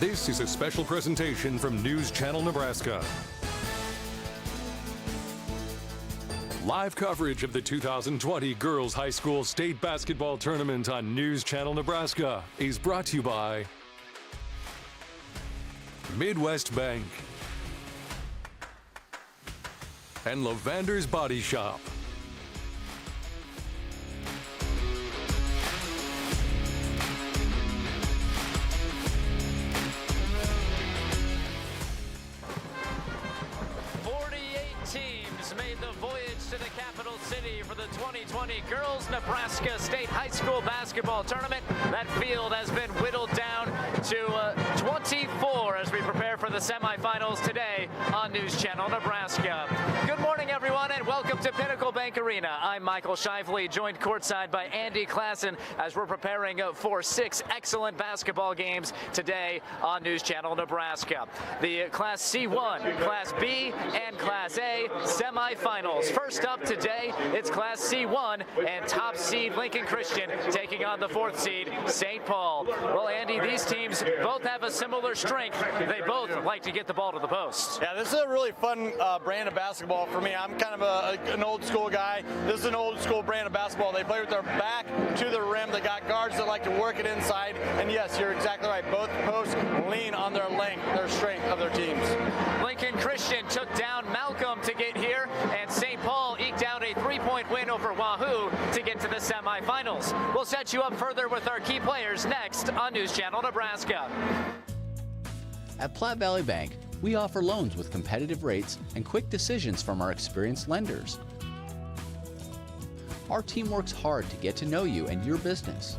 This is a special presentation from News Channel Nebraska. Live coverage of the 2020 Girls High School State Basketball Tournament on News Channel Nebraska is brought to you by Midwest Bank and Lavander's Body Shop. Made the voyage to the capital city for the 2020 Girls Nebraska State High School Basketball Tournament. That field has been whittled down to 24 as we prepare for the semifinals today on News Channel Nebraska. Good morning, everyone, and welcome to Pinnacle Bank Arena. I'm Michael Shively, joined courtside by Andy Klassen as we're preparing for 6 excellent basketball games today on News Channel Nebraska. The Class C1, Class B, and Class A semifinals. First up today, it's Class C1 and top seed Lincoln Christian taking on the 4th seed St. Paul. Well, Andy, these teams both have a similar strength. They both like to get the ball to the post. Yeah, this is a really fun brand of basketball for me. I'm kind of an old school guy. This is an old school brand of basketball. They play with their back to the rim. They got guards that like to work it inside. And yes, you're exactly right. Both posts lean on their length, their strength of their teams. Lincoln Christian took down Malcolm to get here, and St. Paul eked out a 3-point win over Wahoo to get to the semifinals. We'll set you up further with our key players next on News Channel Nebraska. At Platte Valley Bank, we offer loans with competitive rates and quick decisions from our experienced lenders. Our team works hard to get to know you and your business.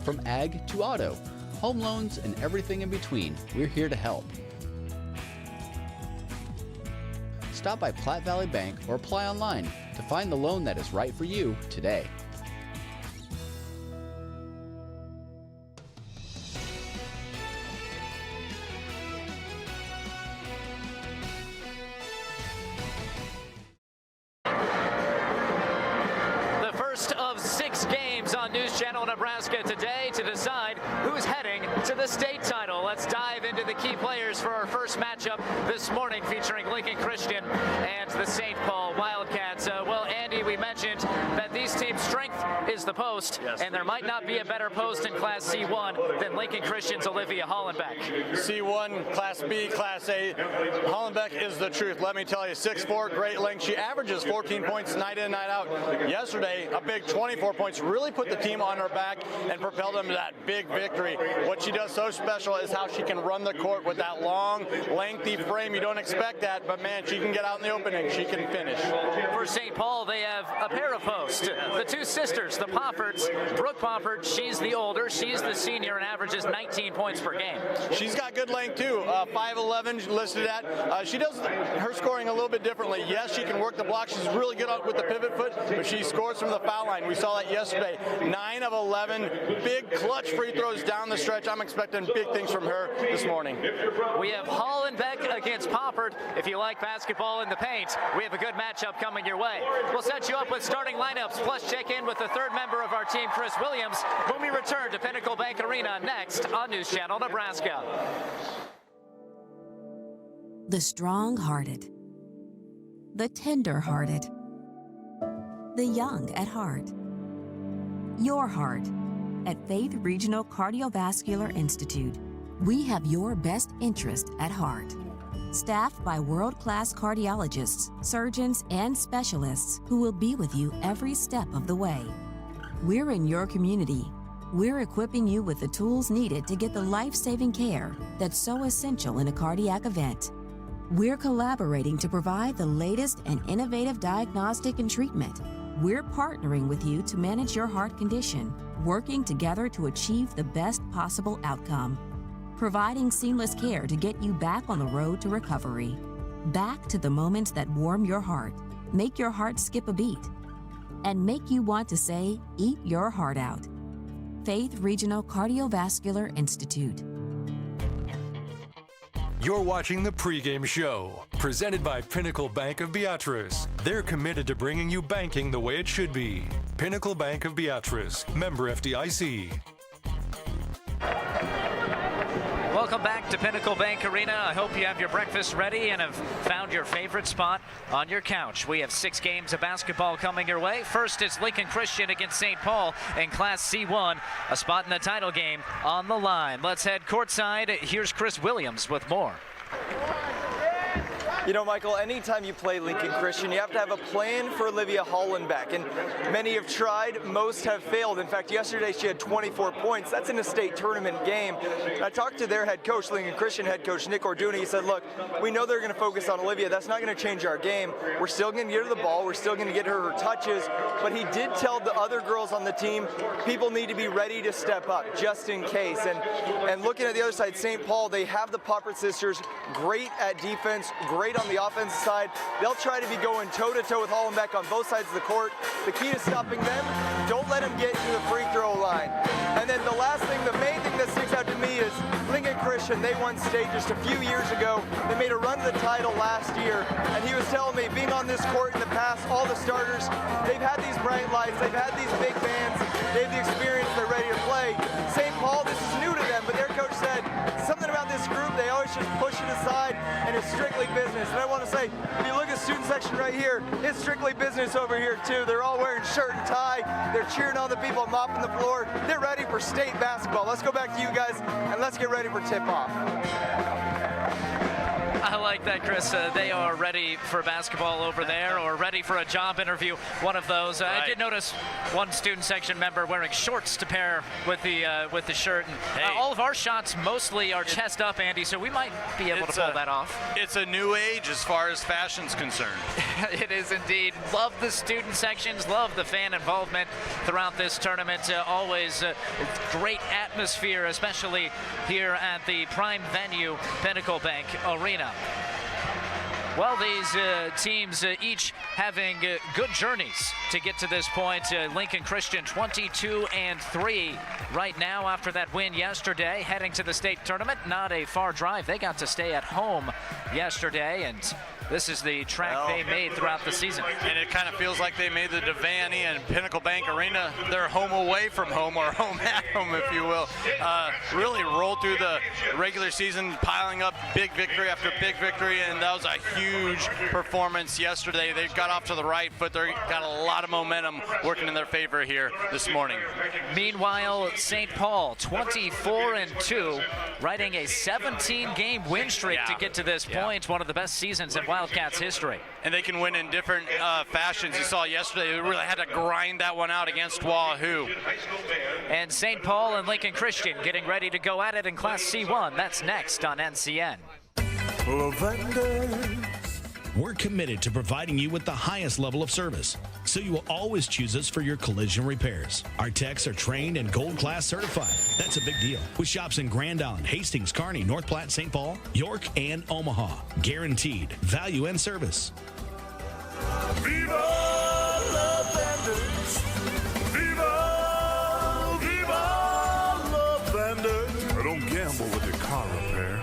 From ag to auto, home loans, and everything in between, we're here to help. Stop by Platte Valley Bank or apply online to find the loan that is right for you today. The first of 6 games on News Channel Nebraska today to decide who's heading to the state title. Let's dive into the key players for our first matchup this morning featuring Lincoln Christian and the St. Paul Wildcats. Well, Andy, we mentioned that these teams' strength is the post, and there might not be a better post in Class C1 than Lincoln Christian's Olivia Hollenbeck. C1, Class B, Class A. Hollenbeck is the truth. Let me tell you, 6'4", great length. She averages 14 points night in, night out. Yesterday, a big 24 points really put the team on her back and propelled them to that big victory. What she does so special is how she can run the court with that long, lengthy frame. You don't expect that, but man, she can get out in the opening. She can finish. For St. Paul, they have a pair of posts. The two sisters, the Poffords. Brooke Pofford, she's the older. She's the senior and averages 19 points per game. She's got good length too. 5'11" listed at. She does her scoring a little bit differently. Yes, she can work the block. She's really good with the pivot foot, but she scores from the foul line. We saw that yesterday. 9 of 11. Big clutch free throws down the stretch. I'm expecting big things from her this morning. We have Hollenbeck against Pofford. If you like basketball in the paint, we have a good matchup coming your way. We'll set you up with starting lineups, plus check in with the third member of our team, Chris Williams, when we return to Pinnacle Bank Arena next on News Channel Nebraska. The strong-hearted, the tender-hearted, the young at heart. Your heart. At Faith Regional Cardiovascular Institute, we have your best interest at heart. Staffed by world-class cardiologists, surgeons, and specialists who will be with you every step of the way. We're in your community. We're equipping you with the tools needed to get the life-saving care that's so essential in a cardiac event. We're collaborating to provide the latest and innovative diagnostic and treatment. We're partnering with you to manage your heart condition, working together to achieve the best possible outcome. Providing seamless care to get you back on the road to recovery. Back to the moments that warm your heart, make your heart skip a beat, and make you want to say, eat your heart out. Faith Regional Cardiovascular Institute. You're watching the pregame show, presented by Pinnacle Bank of Beatrice. They're committed to bringing you banking the way it should be. Pinnacle Bank of Beatrice, member FDIC. Welcome back to Pinnacle Bank Arena. I hope you have your breakfast ready and have found your favorite spot on your couch. We have 6 games of basketball coming your way. First, it's Lincoln Christian against St. Paul in Class C1. A spot in the title game on the line. Let's head courtside. Here's Chris Williams with more. You know, Michael, anytime you play Lincoln Christian, you have to have a plan for Olivia Hollenbeck, and many have tried, most have failed. In fact, yesterday she had 24 points. That's in a state tournament game. I talked to their head coach, Lincoln Christian head coach Nick Orduni. He said, look, we know they're going to focus on Olivia. That's not going to change our game. We're still going to get her the ball. We're still going to get her touches. But he did tell the other girls on the team, people need to be ready to step up just in case. And looking at the other side, St. Paul, they have the Poppert sisters, great at defense, great on the offensive side. They'll try to be going toe-to-toe with Hollenbeck on both sides of the court. The key to stopping them, don't let them get to the free throw line. And then the last thing, the main thing that sticks out to me is Lincoln Christian. They won state just a few years ago. They made a run to the title last year. And he was telling me, being on this court in the past, all the starters, they've had these bright lights, they've had these big bands, they have the experience, they're ready to play. St. Paul, this is new to them, but their coach said, something about this group, they always just push it aside, and it's strictly business. And I want to say, if you look at the student section right here, it's strictly business over here too. They're all wearing shirt and tie. They're cheering on the people, mopping the floor. They're ready for state basketball. Let's go back to you guys, and let's get ready for tip-off. I like that, Chris. They are ready for basketball over there, or ready for a job interview, one of those. I did notice one student section member wearing shorts to pair with the shirt. And, all of our shots mostly are chest up, Andy, so we might be able to pull that off. It's a new age as far as fashion's concerned. It is indeed. Love the student sections, love the fan involvement throughout this tournament. Always great atmosphere, especially here at the prime venue, Pinnacle Bank Arena. Well, these teams each having good journeys to get to this point. Lincoln Christian 22-3 right now after that win yesterday, heading to the state tournament. Not a far drive. They got to stay at home yesterday, and this is the track they made throughout the season. And it kind of feels like they made the Devaney and Pinnacle Bank Arena their home away from home, or home at home, if you will. Really rolled through the regular season, piling up big victory after big victory, and that was a huge performance yesterday. They got off to the right foot. They got a lot of momentum working in their favor here this morning. Meanwhile, St. Paul 24-2, riding a 17-game win streak to get to this point. One of the best seasons in Wildcats history. And they can win in different fashions. You saw yesterday, they really had to grind that one out against Wahoo. And St. Paul and Lincoln Christian getting ready to go at it in Class C1. That's next on NCN. We're committed to providing you with the highest level of service, so you will always choose us for your collision repairs. Our techs are trained and Gold Class certified. That's a big deal. With shops in Grand Island, Hastings, Kearney, North Platte, St. Paul, York, and Omaha. Guaranteed value and service. Viva La Vendors! Viva! Viva La Vendors! I don't gamble with your car repair.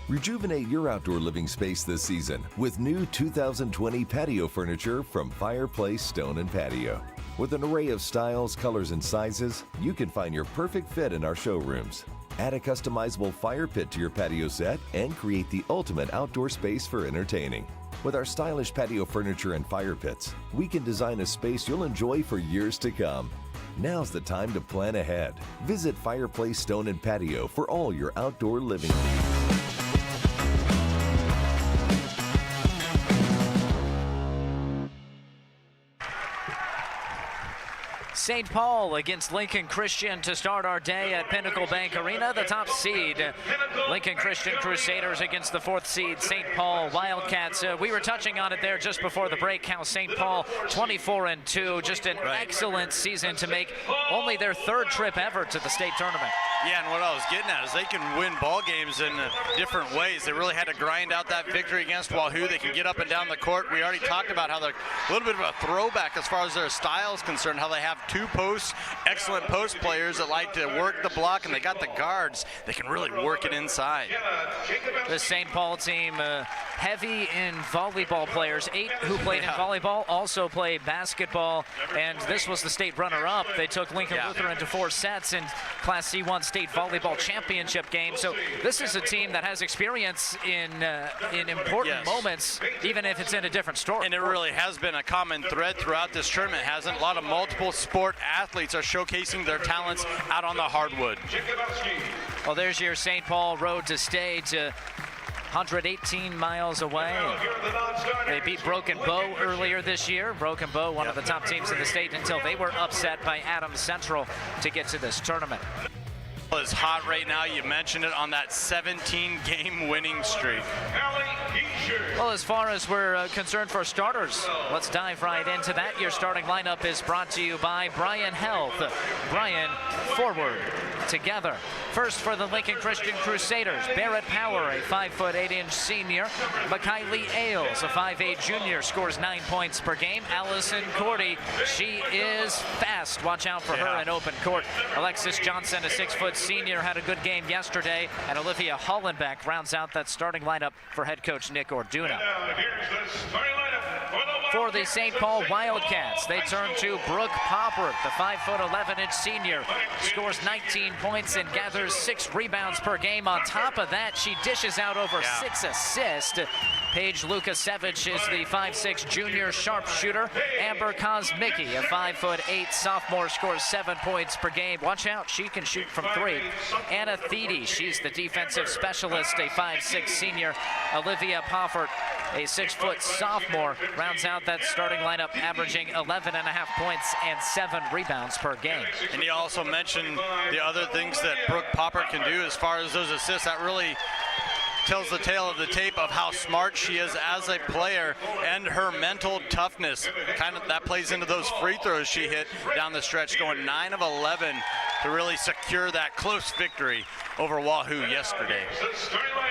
Rejuvenate your outdoor living space this season with new 2020 patio furniture from Fireplace Stone & Patio. With an array of styles, colors, and sizes, you can find your perfect fit in our showrooms. Add a customizable fire pit to your patio set and create the ultimate outdoor space for entertaining. With our stylish patio furniture and fire pits, we can design a space you'll enjoy for years to come. Now's the time to plan ahead. Visit Fireplace Stone & Patio for all your outdoor living needs. St. Paul against Lincoln Christian to start our day at Pinnacle Bank Arena. The top seed, Lincoln Christian Crusaders against the 4th seed, St. Paul Wildcats. We were touching on it there just before the break, how St. Paul 24-2, just an excellent season to make only their 3rd trip ever to the state tournament. Yeah, and what I was getting at is they can win ball games in different ways. They really had to grind out that victory against Wahoo. They can get up and down the court. We already talked about how they're a little bit of a throwback as far as their style is concerned, how they have 2 posts, excellent post players that like to work the block, and they got the guards. They can really work it inside. The St. Paul team heavy in volleyball players. 8 who played in volleyball also play basketball, and this was the state runner-up. They took Lincoln Lutheran to 4 sets in Class C1 state volleyball championship game. So this is a team that has experience in important moments, even if it's in a different story. And it really has been a common thread throughout this tournament, hasn't? A lot of multiple sport athletes are showcasing their talents out on the hardwood. Well, there's your St. Paul road to state. 118 miles away. They beat Broken Bow earlier this year. Broken Bow, one of the top teams in the state, until they were upset by Adams Central to get to this tournament. It's hot right now. You mentioned it, on that 17-game winning streak. Well, as far as we're concerned for starters, let's dive right into that. Your starting lineup is brought to you by Bryan Health. Bryan, forward, together. First for the Lincoln Christian Crusaders, Barrett Power, a 5'8" senior. McKaylee Ailes, a 5'8" junior, scores 9 points per game. Allison Cordy, she is fast. Watch out for her in open court. Alexis Johnson, a 6' senior, had a good game yesterday. And Olivia Hollenbeck rounds out that starting lineup for head coach Nick Orduna. For the St. Paul Wildcats, they turn to Brooke Poppert, the 5'11" senior, scores 19 points and gathers 6 rebounds per game. On top of that, she dishes out over 6 assists. Paige Lukasevich is the 5'6" junior sharpshooter. Amber Kosmicki, a 5'8" sophomore, scores 7 points per game. Watch out, she can shoot from 3. Anna Thede, she's the defensive specialist, a 5'6" senior. Olivia Poffert, a 6' sophomore, rounds out that starting lineup, averaging 11.5 points and 7 rebounds per game. And you also mentioned the other things that Brooke Poppert can do as far as those assists. That really tells the tale of the tape of how smart she is as a player, and her mental toughness. Kind of that plays into those free throws she hit down the stretch, going 9 of 11 to really secure that close victory over Wahoo yesterday.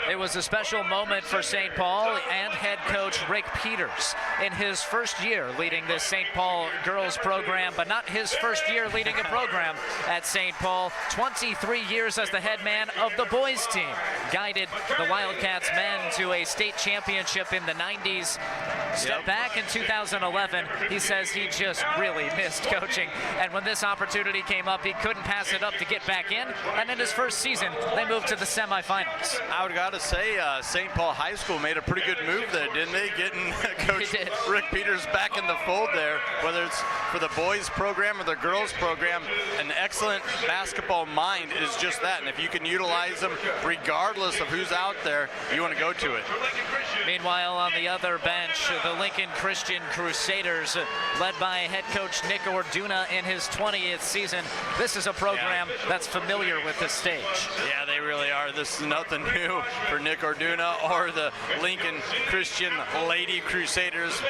It was a special moment for St. Paul and head coach Rick Peters in his first year leading this St. Paul girls program, but not his first year leading a program at St. Paul. 23 years as the head man of the boys team. Guided the Wildcats men to a state championship in the 90s. Stepped back in 2011. He says he just really missed coaching. And when this opportunity came up, he couldn't pass it up to get back in. And in his first season, they moved to the semifinals. I would gotta say, St. Paul High School made a pretty good move there, didn't they? Getting Coach Rick Peters back in the fold there, whether it's for the boys program or the girls program. An excellent basketball mind is just that. And if you can utilize them regardless of who's out there, you want to go to it. Meanwhile, on the other bench, the Lincoln Christian Crusaders, led by head coach Nick Orduna in his 20th season. This is a program that's familiar with this stage. Yeah, they really are. This is nothing new for Nick Orduna or the Lincoln Christian Lady Crusaders.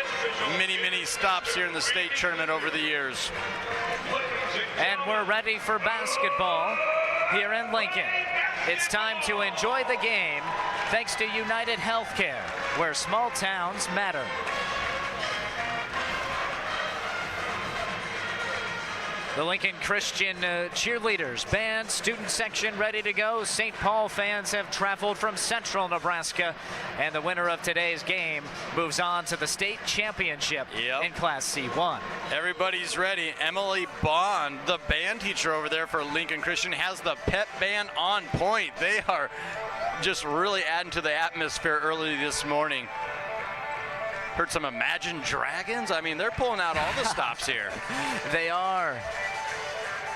Many, many stops here in the state tournament over the years. And we're ready for basketball here in Lincoln. It's time to enjoy the game thanks to United Healthcare, where small towns matter. The Lincoln Christian cheerleaders, band, student section ready to go. St. Paul fans have traveled from central Nebraska, and the winner of today's game moves on to the state championship in Class C1. Everybody's ready. Emily Bond, the band teacher over there for Lincoln Christian, has the pep band on point. They are just really adding to the atmosphere early this morning. Heard some Imagine Dragons. I mean, they're pulling out all the stops here. They are.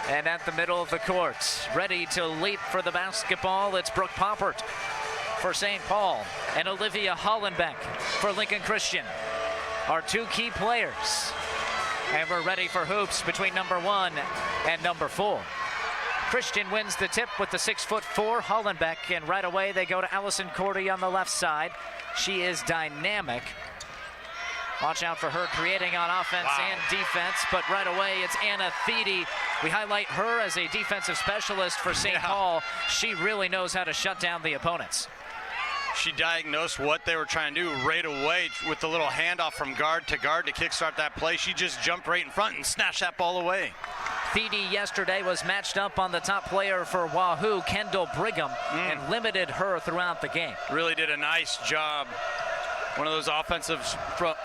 And at the middle of the court, ready to leap for the basketball, it's Brooke Poppert for St. Paul and Olivia Hollenbeck for Lincoln Christian, our two key players. And we're ready for hoops between number 1 and number 4. Christian wins the tip with the 6'4" Hollenbeck, and right away they go to Allison Cordy on the left side. She is dynamic. Watch out for her creating on offense and defense, but right away it's Anna Thede. We highlight her as a defensive specialist for St. Paul. She really knows how to shut down the opponents. She diagnosed what they were trying to do right away with the little handoff from guard to kickstart that play. She just jumped right in front and snatched that ball away. Thede yesterday was matched up on the top player for Wahoo, Kendall Brigham, and limited her throughout the game. Really did a nice job. One of those offensive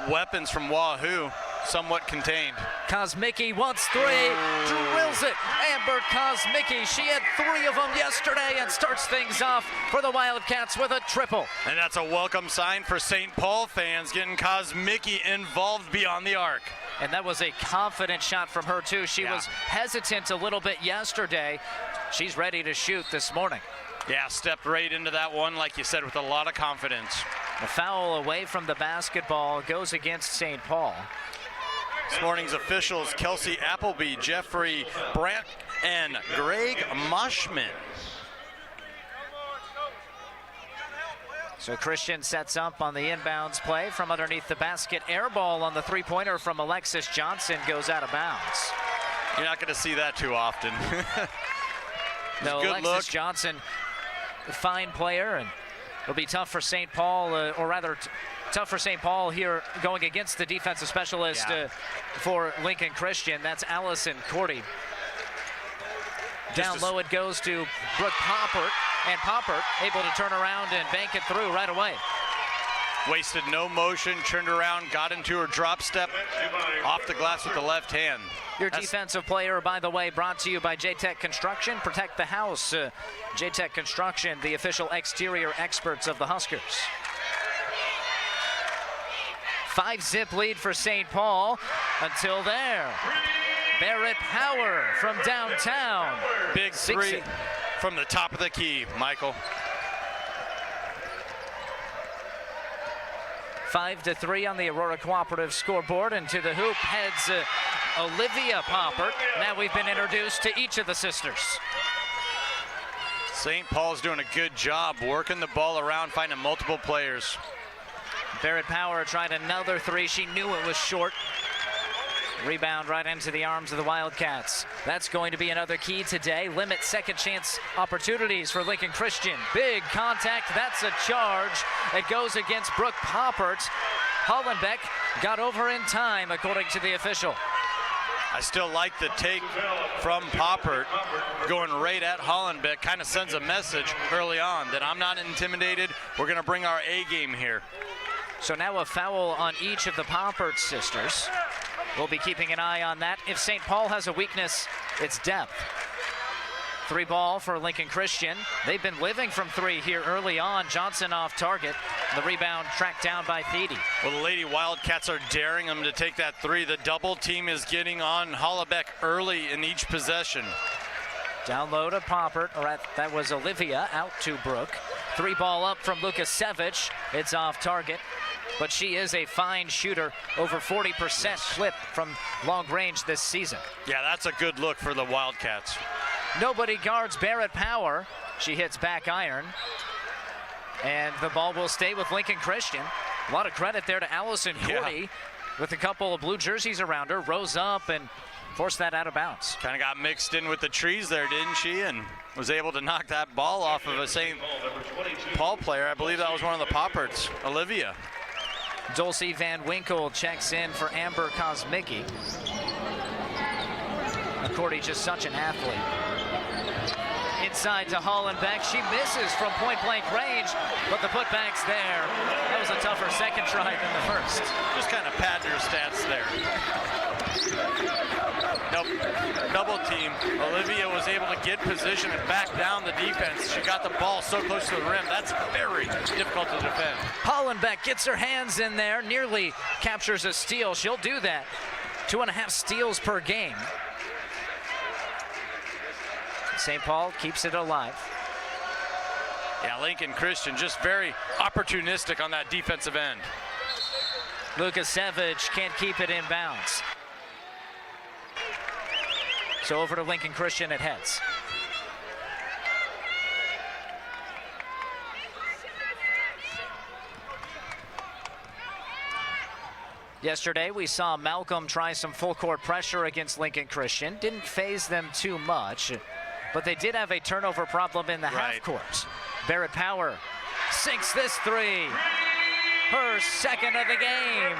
weapons from Wahoo. somewhat contained. Kosmicki wants three, drills it. Amber Kosmicki, she had 3 of them yesterday and starts things off for the Wildcats with a triple. And that's a welcome sign for St. Paul fans, getting Kosmicki involved beyond the arc. And that was a confident shot from her, too. She was hesitant a little bit yesterday. She's ready to shoot this morning. Yeah, stepped right into that one, like you said, with a lot of confidence. The foul away from the basketball goes against St. Paul. This morning's officials, Kelsey Appleby, Jeffrey Brandt, and Greg Mushman. So Christian sets up on the inbounds play from underneath the basket. Air ball on the three-pointer from Alexis Johnson goes out of bounds. You're not going to see that too often. No, Alexis Johnson, a fine player, and it'll be tough for St. Paul, or rather tough for St. Paul here going against the defensive specialist for Lincoln Christian. That's Allison Cordy. Down low it goes to Brooke Poppert, and Poppert able to turn around and bank it through right away. Wasted no motion, turned around, got into her drop step, off the glass with the left hand. Your defensive player, by the way, brought to you by J-Tech Construction. Protect the house. J-Tech Construction, the official exterior experts of the Huskers. 5-zip lead for St. Paul until there. Barrett Power from downtown. Big three from the top of the key, Michael. 5-3 on the Aurora Cooperative scoreboard, and to the hoop heads Olivia Poppert. Now we've been introduced to each of the sisters. St. Paul's doing a good job working the ball around, finding multiple players. Barrett Power tried another three. She knew it was short. Rebound right into the arms of the Wildcats. That's going to be another key today. Limit second chance opportunities for Lincoln Christian. Big contact. That's a charge. It goes against Brooke Poppert. Hollenbeck got over in time, according to the official. I still like the take from Poppert going right at Hollenbeck. Kind of sends a message early on that I'm not intimidated. We're going to bring our A game here. So now a foul on each of the Poppert sisters. We'll be keeping an eye on that. If St. Paul has a weakness, it's depth. 3 ball for Lincoln Christian. They've been living from 3 here early on. Johnson off target. The rebound tracked down by Thede. Well, the Lady Wildcats are daring them to take that 3. The double team is getting on Hollenbeck early in each possession. Down low to Poppert, that was Olivia, out to Brooke. 3 ball up from Lukasiewicz. It's off target, but she is a fine shooter, over 40% flip from long range this season. Yeah, that's a good look for the Wildcats. Nobody guards Barrett Power. She hits back iron, and the ball will stay with Lincoln Christian. A lot of credit there to Allison Cordy with a couple of blue jerseys around her. Rose up and forced that out of bounds. Kind of got mixed in with the trees there, didn't she? And was able to knock that ball off of a St. Paul player. I believe that was one of the Popperts, Olivia. Dulcie Van Winkle checks in for Amber Kosmicki. Cordy just such an athlete. Inside to Hollenbeck. She misses from point-blank range, but the putback's there. That was a tougher second try than the first. Just kind of pad your stats there. Nope. Double team. Olivia was able to get position and back down the defense. She got the ball so close to the rim. That's very difficult to defend. Hollenbeck gets her hands in there, nearly captures a steal. She'll do that. 2.5 steals per game. St. Paul keeps it alive. Yeah, Lincoln Christian just very opportunistic on that defensive end. Lukasiewicz can't keep it in bounds. So over to Lincoln Christian it heads. Yesterday we saw Malcolm try some full court pressure against Lincoln Christian. Didn't phase them too much, but they did have a turnover problem in the half court. Barrett Power sinks this 3. Her second of the game.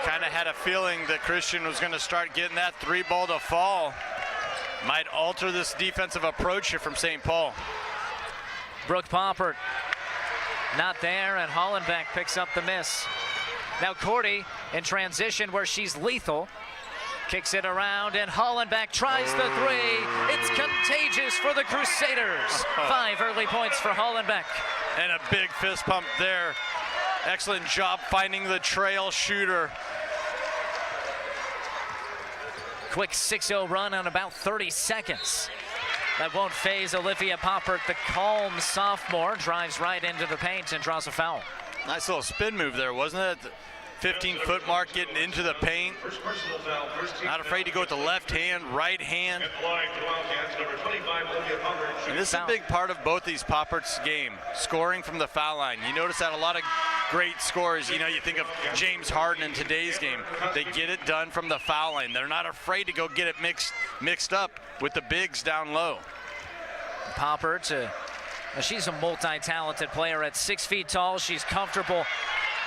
Kind of had a feeling that Christian was going to start getting that 3 ball to fall. Might alter this defensive approach here from St. Paul. Brooke Poppert not there, and Hollenbeck picks up the miss. Now Cordy in transition where she's lethal. Kicks it around, and Hollenbeck tries the three. It's contagious for the Crusaders. 5 early points for Hollenbeck. And a big fist pump there. Excellent job finding the trail shooter. Quick 6-0 run on about 30 seconds. That won't phase Olivia Poppert. The calm sophomore drives right into the paint and draws a foul. Nice little spin move there, wasn't it? 15-foot mark getting into the paint. Not afraid to go with the left hand, right hand. And this is a big part of both these Poppert's game, scoring from the foul line. You notice that a lot of great scorers, you think of James Harden in today's game. They get it done from the foul line. They're not afraid to go get it mixed up with the bigs down low. Poppert, she's a multi-talented player at 6 feet tall. She's comfortable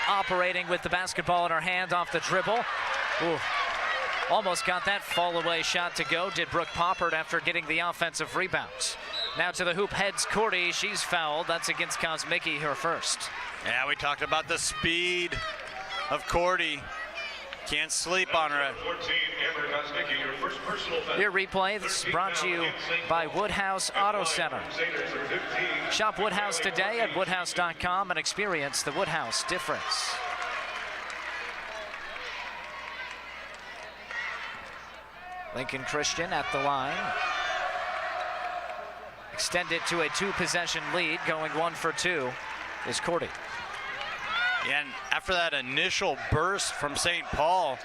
operating with the basketball in her hand off the dribble. Ooh, almost got that fall away shot to go, did Brooke Poppert after getting the offensive rebounds. Now to the hoop heads Cordy, she's fouled. That's against Kosmicki, her first. Yeah, we talked about the speed of Cordy. Can't sleep on her. Your replay is brought to you by Woodhouse Auto Center. Shop Woodhouse today at woodhouse.com and experience the Woodhouse difference. Lincoln Christian at the line. Extended to a 2-possession lead, going 1 for 2 is Cordy. Yeah, and after that initial burst from St. Paul,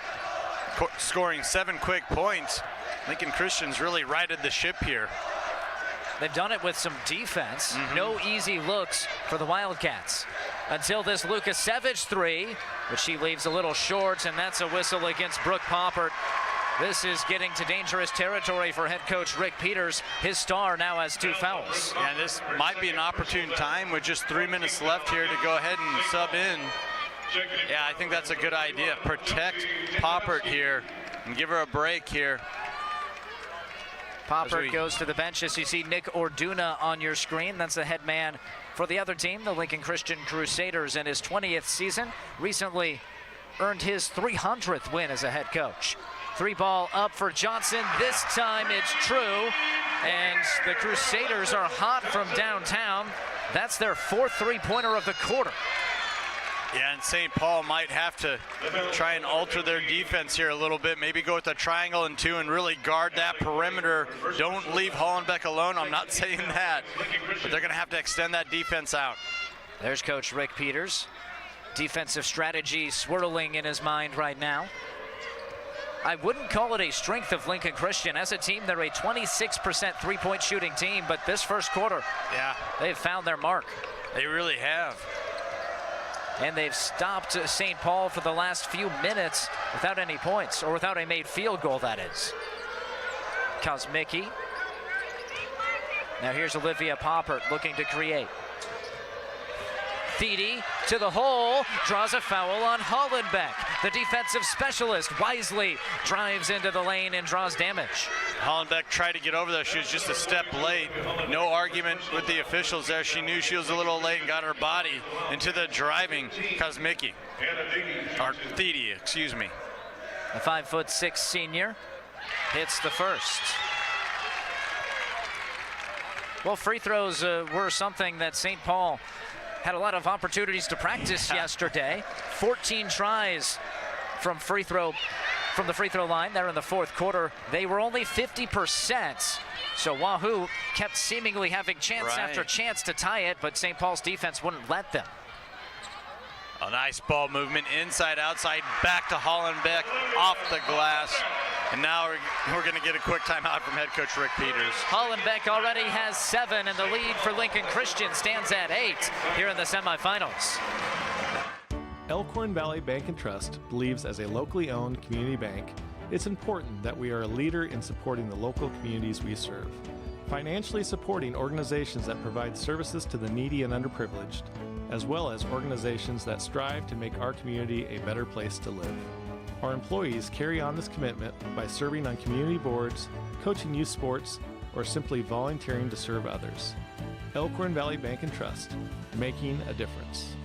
scoring 7 quick points, Lincoln Christian's really righted the ship here. They've done it with some defense. No easy looks for the Wildcats. Until this Lucas Savage 3, which she leaves a little short, and that's a whistle against Brooke Poppert. This is getting to dangerous territory for head coach Rick Peters. His star now has 2 fouls. And this might be an opportune time with just 3 minutes left here to go ahead and sub in. Yeah, I think that's a good idea. Protect Poppert here and give her a break here. Poppert goes to the bench as you see Nick Orduna on your screen. That's the head man for the other team, the Lincoln Christian Crusaders, in his 20th season. Recently earned his 300th win as a head coach. 3-ball up for Johnson. This time it's true. And the Crusaders are hot from downtown. That's their 4th 3-pointer of the quarter. Yeah, and St. Paul might have to try and alter their defense here a little bit. Maybe go with a triangle and 2 and really guard that perimeter. Don't leave Hollenbeck alone. I'm not saying that. But they're going to have to extend that defense out. There's Coach Rick Peters. Defensive strategy swirling in his mind right now. I wouldn't call it a strength of Lincoln Christian. As a team, they're a 26% 3-point shooting team, but this first quarter, yeah, they've found their mark. They really have. And they've stopped St. Paul for the last few minutes without any points, or without a made field goal, that is. Kosmicki. Now here's Olivia Poppert looking to create. Thede to the hole, draws a foul on Hollenbeck. The defensive specialist wisely drives into the lane and draws damage. Hollenbeck tried to get over there. She was just a step late. No argument with the officials there. She knew she was a little late and got her body into the driving Kosmicki. Or Thede, excuse me. The 5'6" senior hits the first. Well, free throws were something that St. Paul had a lot of opportunities to practice yesterday. 14 tries from the free throw line there in the 4th quarter. They were only 50%. So Wahoo kept seemingly having chance after chance to tie it, but St. Paul's defense wouldn't let them. A nice ball movement inside, outside, back to Hollenbeck, off the glass. And now we're going to get a quick timeout from head coach Rick Peters. Hollenbeck already has 7, and the lead for Lincoln Christian stands at 8 here in the semifinals. Elkhorn Valley Bank and Trust believes as a locally owned community bank, it's important that we are a leader in supporting the local communities we serve. Financially supporting organizations that provide services to the needy and underprivileged, as well as organizations that strive to make our community a better place to live. Our employees carry on this commitment by serving on community boards, coaching youth sports, or simply volunteering to serve others. Elkhorn Valley Bank and Trust, making a difference.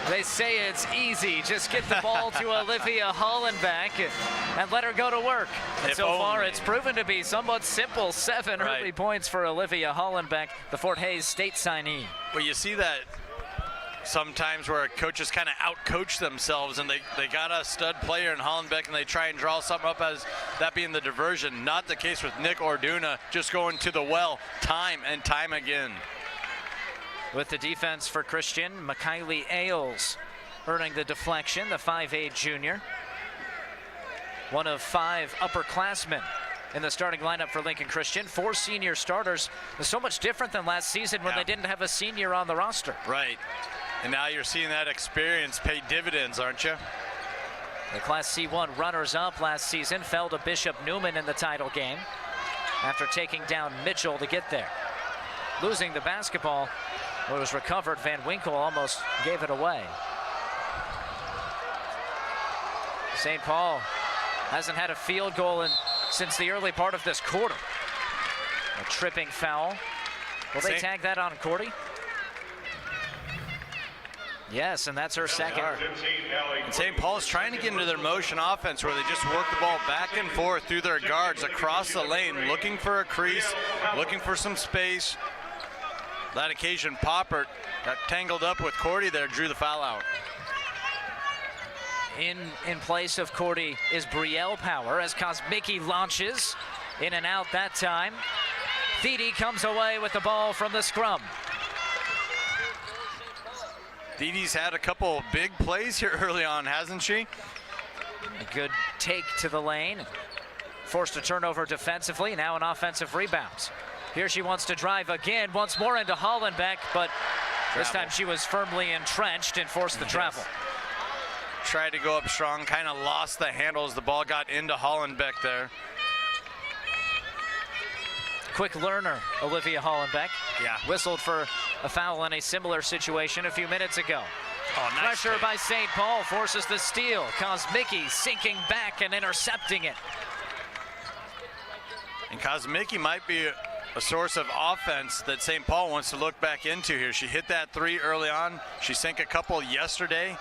They say it's easy. Just get the ball to Olivia Hollenbeck and let her go to work. And so far, it's proven to be somewhat simple. 7 early points for Olivia Hollenbeck, the Fort Hays State signee. Well, you see that sometimes where coaches kind of out-coach themselves, and they got a stud player in Hollenbeck, and they try and draw something up as that being the diversion. Not the case with Nick Orduna, just going to the well time and time again. With the defense for Christian, McKaylee Ailes earning the deflection, the 5'8 junior. One of 5 upperclassmen in the starting lineup for Lincoln Christian. 4 senior starters. It's so much different than last season when they didn't have a senior on the roster. Right. And now you're seeing that experience pay dividends, aren't you? The Class C1 runners-up last season fell to Bishop Newman in the title game after taking down Mitchell to get there. Losing the basketball, it was recovered. Van Winkle almost gave it away. St. Paul hasn't had a field goal since the early part of this quarter. A tripping foul. Will they tag that on Cordy? Yes, and that's her second. And St. Paul's trying to get into their motion offense where they just work the ball back and forth through their guards across the lane, looking for a crease, looking for some space. That occasion, Poppert got tangled up with Cordy there, drew the foul out. In place of Cordy is Brielle Power as Kosmicki launches in and out that time. Thede comes away with the ball from the scrum. Thede's had a couple big plays here early on, hasn't she? A good take to the lane. Forced a turnover defensively, now an offensive rebound. Here she wants to drive again, once more into Hollenbeck, but this time she was firmly entrenched and forced the travel. Tried to go up strong, kind of lost the handle as the ball got into Hollenbeck there. Quick learner, Olivia Hollenbeck. Yeah. Whistled for a foul in a similar situation a few minutes ago. Oh, nice Pressure by St. Paul forces the steal. Kosmicki sinking back and intercepting it. And Kosmicki might be a source of offense that St. Paul wants to look back into here. She hit that 3 early on. She sank a couple yesterday.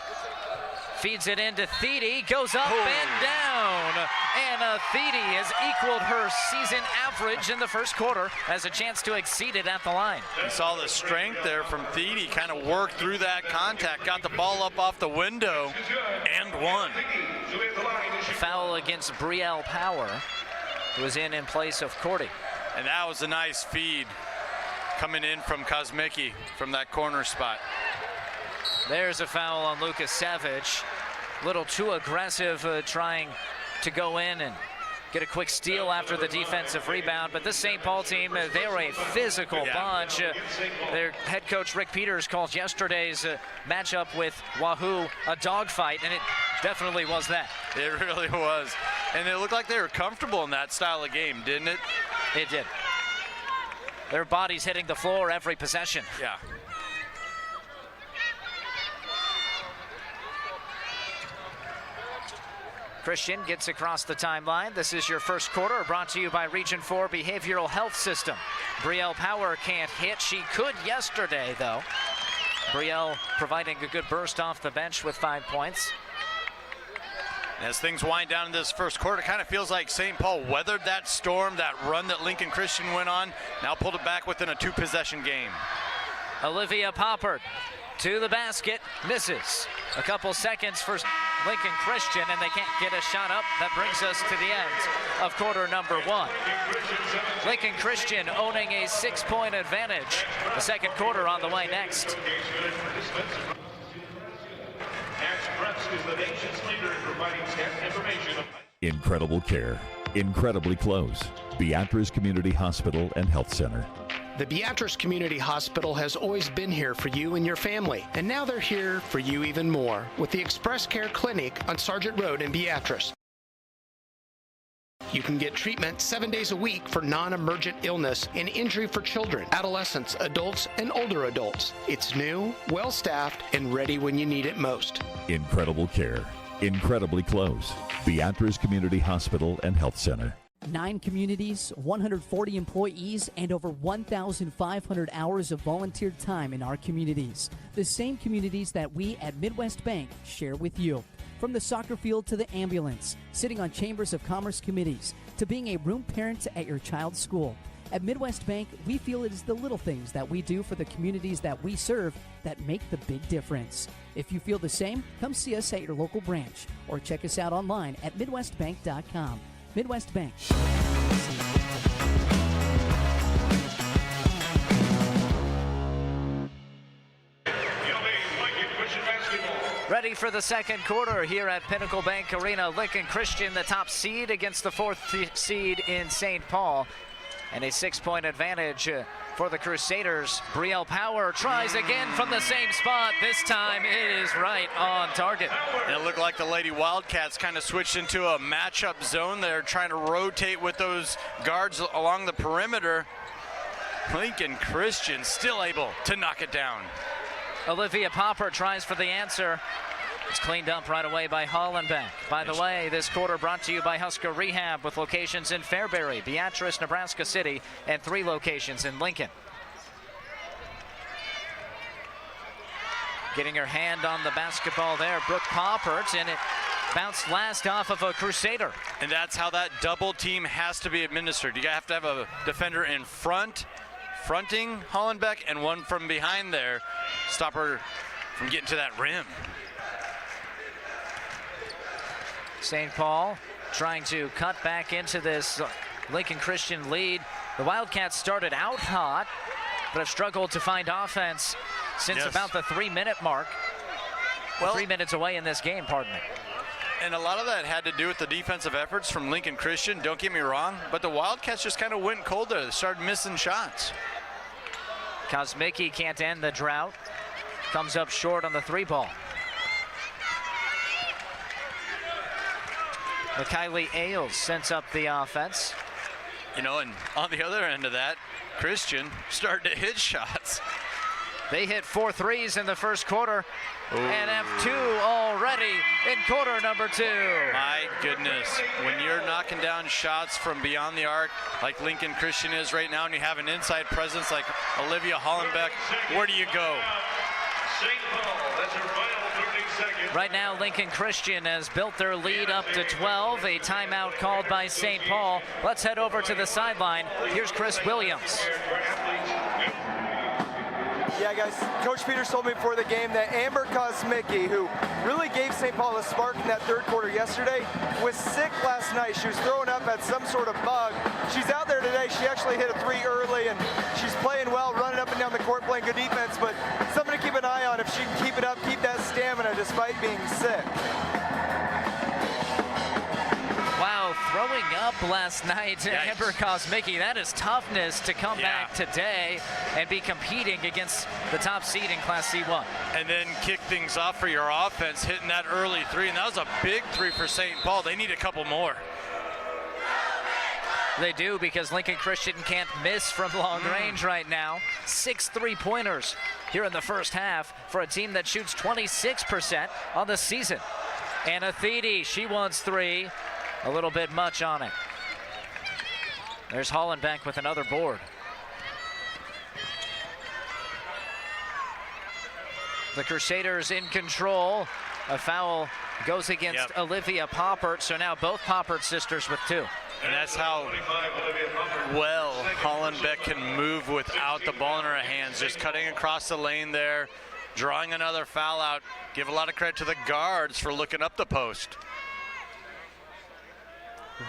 Feeds it into Thede, goes up and down. And Thede has equaled her season average in the first quarter, has a chance to exceed it at the line. You saw the strength there from Thede, kind of worked through that contact, got the ball up off the window, and won. Foul against Brielle Power, who was in place of Cordy. And that was a nice feed coming in from Kosmicki from that corner spot. There's a foul on Lucas Savage. A little too aggressive, trying to go in and get a quick steal after the defensive rebound. But this St. Paul team, they're a physical bunch. Their head coach, Rick Peters, called yesterday's matchup with Wahoo a dogfight, and it definitely was that. It really was. And it looked like they were comfortable in that style of game, didn't it? It did. Their bodies hitting the floor every possession. Yeah. Christian gets across the timeline. This is your first quarter, brought to you by Region 4 Behavioral Health System. Brielle Power can't hit. She could yesterday, though. Brielle providing a good burst off the bench with 5 points. As things wind down in this first quarter, it kind of feels like St. Paul weathered that storm, that run that Lincoln Christian went on, now pulled it back within a 2-possession game. Olivia Poppert to the basket, misses. A couple seconds for Lincoln Christian, and they can't get a shot up. That brings us to the end of quarter number 1. Lincoln Christian owning a 6-point advantage. The second quarter on the way next. Incredible care, incredibly close. Beatrice Community Hospital and Health Center. The Beatrice Community Hospital has always been here for you and your family, and now they're here for you even more with the Express Care Clinic on Sargent Road in Beatrice. You can get treatment 7 days a week for non-emergent illness and injury for children, adolescents, adults, and older adults. It's new, well-staffed, and ready when you need it most. Incredible care, incredibly close. Beatrice Community Hospital and Health Center. 9 communities, 140 employees, and over 1,500 hours of volunteered time in our communities. The same communities that we at Midwest Bank share with you. From the soccer field to the ambulance, sitting on Chambers of Commerce committees, to being a room parent at your child's school. At Midwest Bank, we feel it is the little things that we do for the communities that we serve that make the big difference. If you feel the same, come see us at your local branch or check us out online at MidwestBank.com. Midwest Bank. Ready for the second quarter here at Pinnacle Bank Arena. Lincoln Christian, the top seed, against the 4th seed in St. Paul. And a 6-point advantage for the Crusaders. Brielle Power tries again from the same spot. This time it is right on target. And it looked like the Lady Wildcats kind of switched into a matchup zone there, trying to rotate with those guards along the perimeter. Lincoln Christian still able to knock it down. Olivia Popper tries for the answer. It's cleaned up right away by Hollenbeck. By the way, this quarter brought to you by Husker Rehab, with locations in Fairbury, Beatrice, Nebraska City, and 3 locations in Lincoln. Getting her hand on the basketball there, Brooke Poppert, and it bounced last off of a Crusader. And that's how that double team has to be administered. You have to have a defender in front, fronting Hollenbeck, and one from behind there. Stop her from getting to that rim. St. Paul trying to cut back into this Lincoln Christian lead. The Wildcats started out hot, but have struggled to find offense since about the 3-minute mark. Well, 3 minutes away in this game, pardon me. And a lot of that had to do with the defensive efforts from Lincoln Christian, don't get me wrong, but the Wildcats just kind of went cold there. They started missing shots. Kosmicki can't end the drought. Comes up short on the 3-ball. Kylie Ailes sends up the offense. You know, and on the other end of that, Christian started to hit shots. They hit 4 threes in the first quarter. Ooh. And have 2 already in quarter number 2. My goodness, when you're knocking down shots from beyond the arc like Lincoln Christian is right now, and you have an inside presence like Olivia Hollenbeck, where do you go? Right now, Lincoln Christian has built their lead up to 12. A timeout called by St. Paul. Let's head over to the sideline. Here's Chris Williams. Yeah, guys, Coach Peters told me before the game that Amber Kosmicki, who really gave St. Paul a spark in that third quarter yesterday, was sick last night. She was throwing up, had some sort of bug. She's out there today. She actually hit a 3 early, and she's playing well, running up and down the court, playing good defense, but something to keep an eye on if she can keep it up, keep that stamina despite being sick. Wow, throwing up last night, Amber Kosmicki. That is toughness to come back today and be competing against the top seed in Class C1. And then kick things off for your offense, hitting that early 3, and that was a big 3 for St. Paul. They need a couple more. They do, because Lincoln Christian can't miss from long range right now. 6 3-pointers here in the first half for a team that shoots 26% on the season. Anna Thede, she wants 3. A little bit much on it. There's Hollenbeck with another board. The Crusaders in control. A foul goes against Olivia Poppert, so now both Poppert sisters with 2. And that's how well Hollenbeck can move without the ball in her hands, just cutting across the lane there, drawing another foul out. Give a lot of credit to the guards for looking up the post.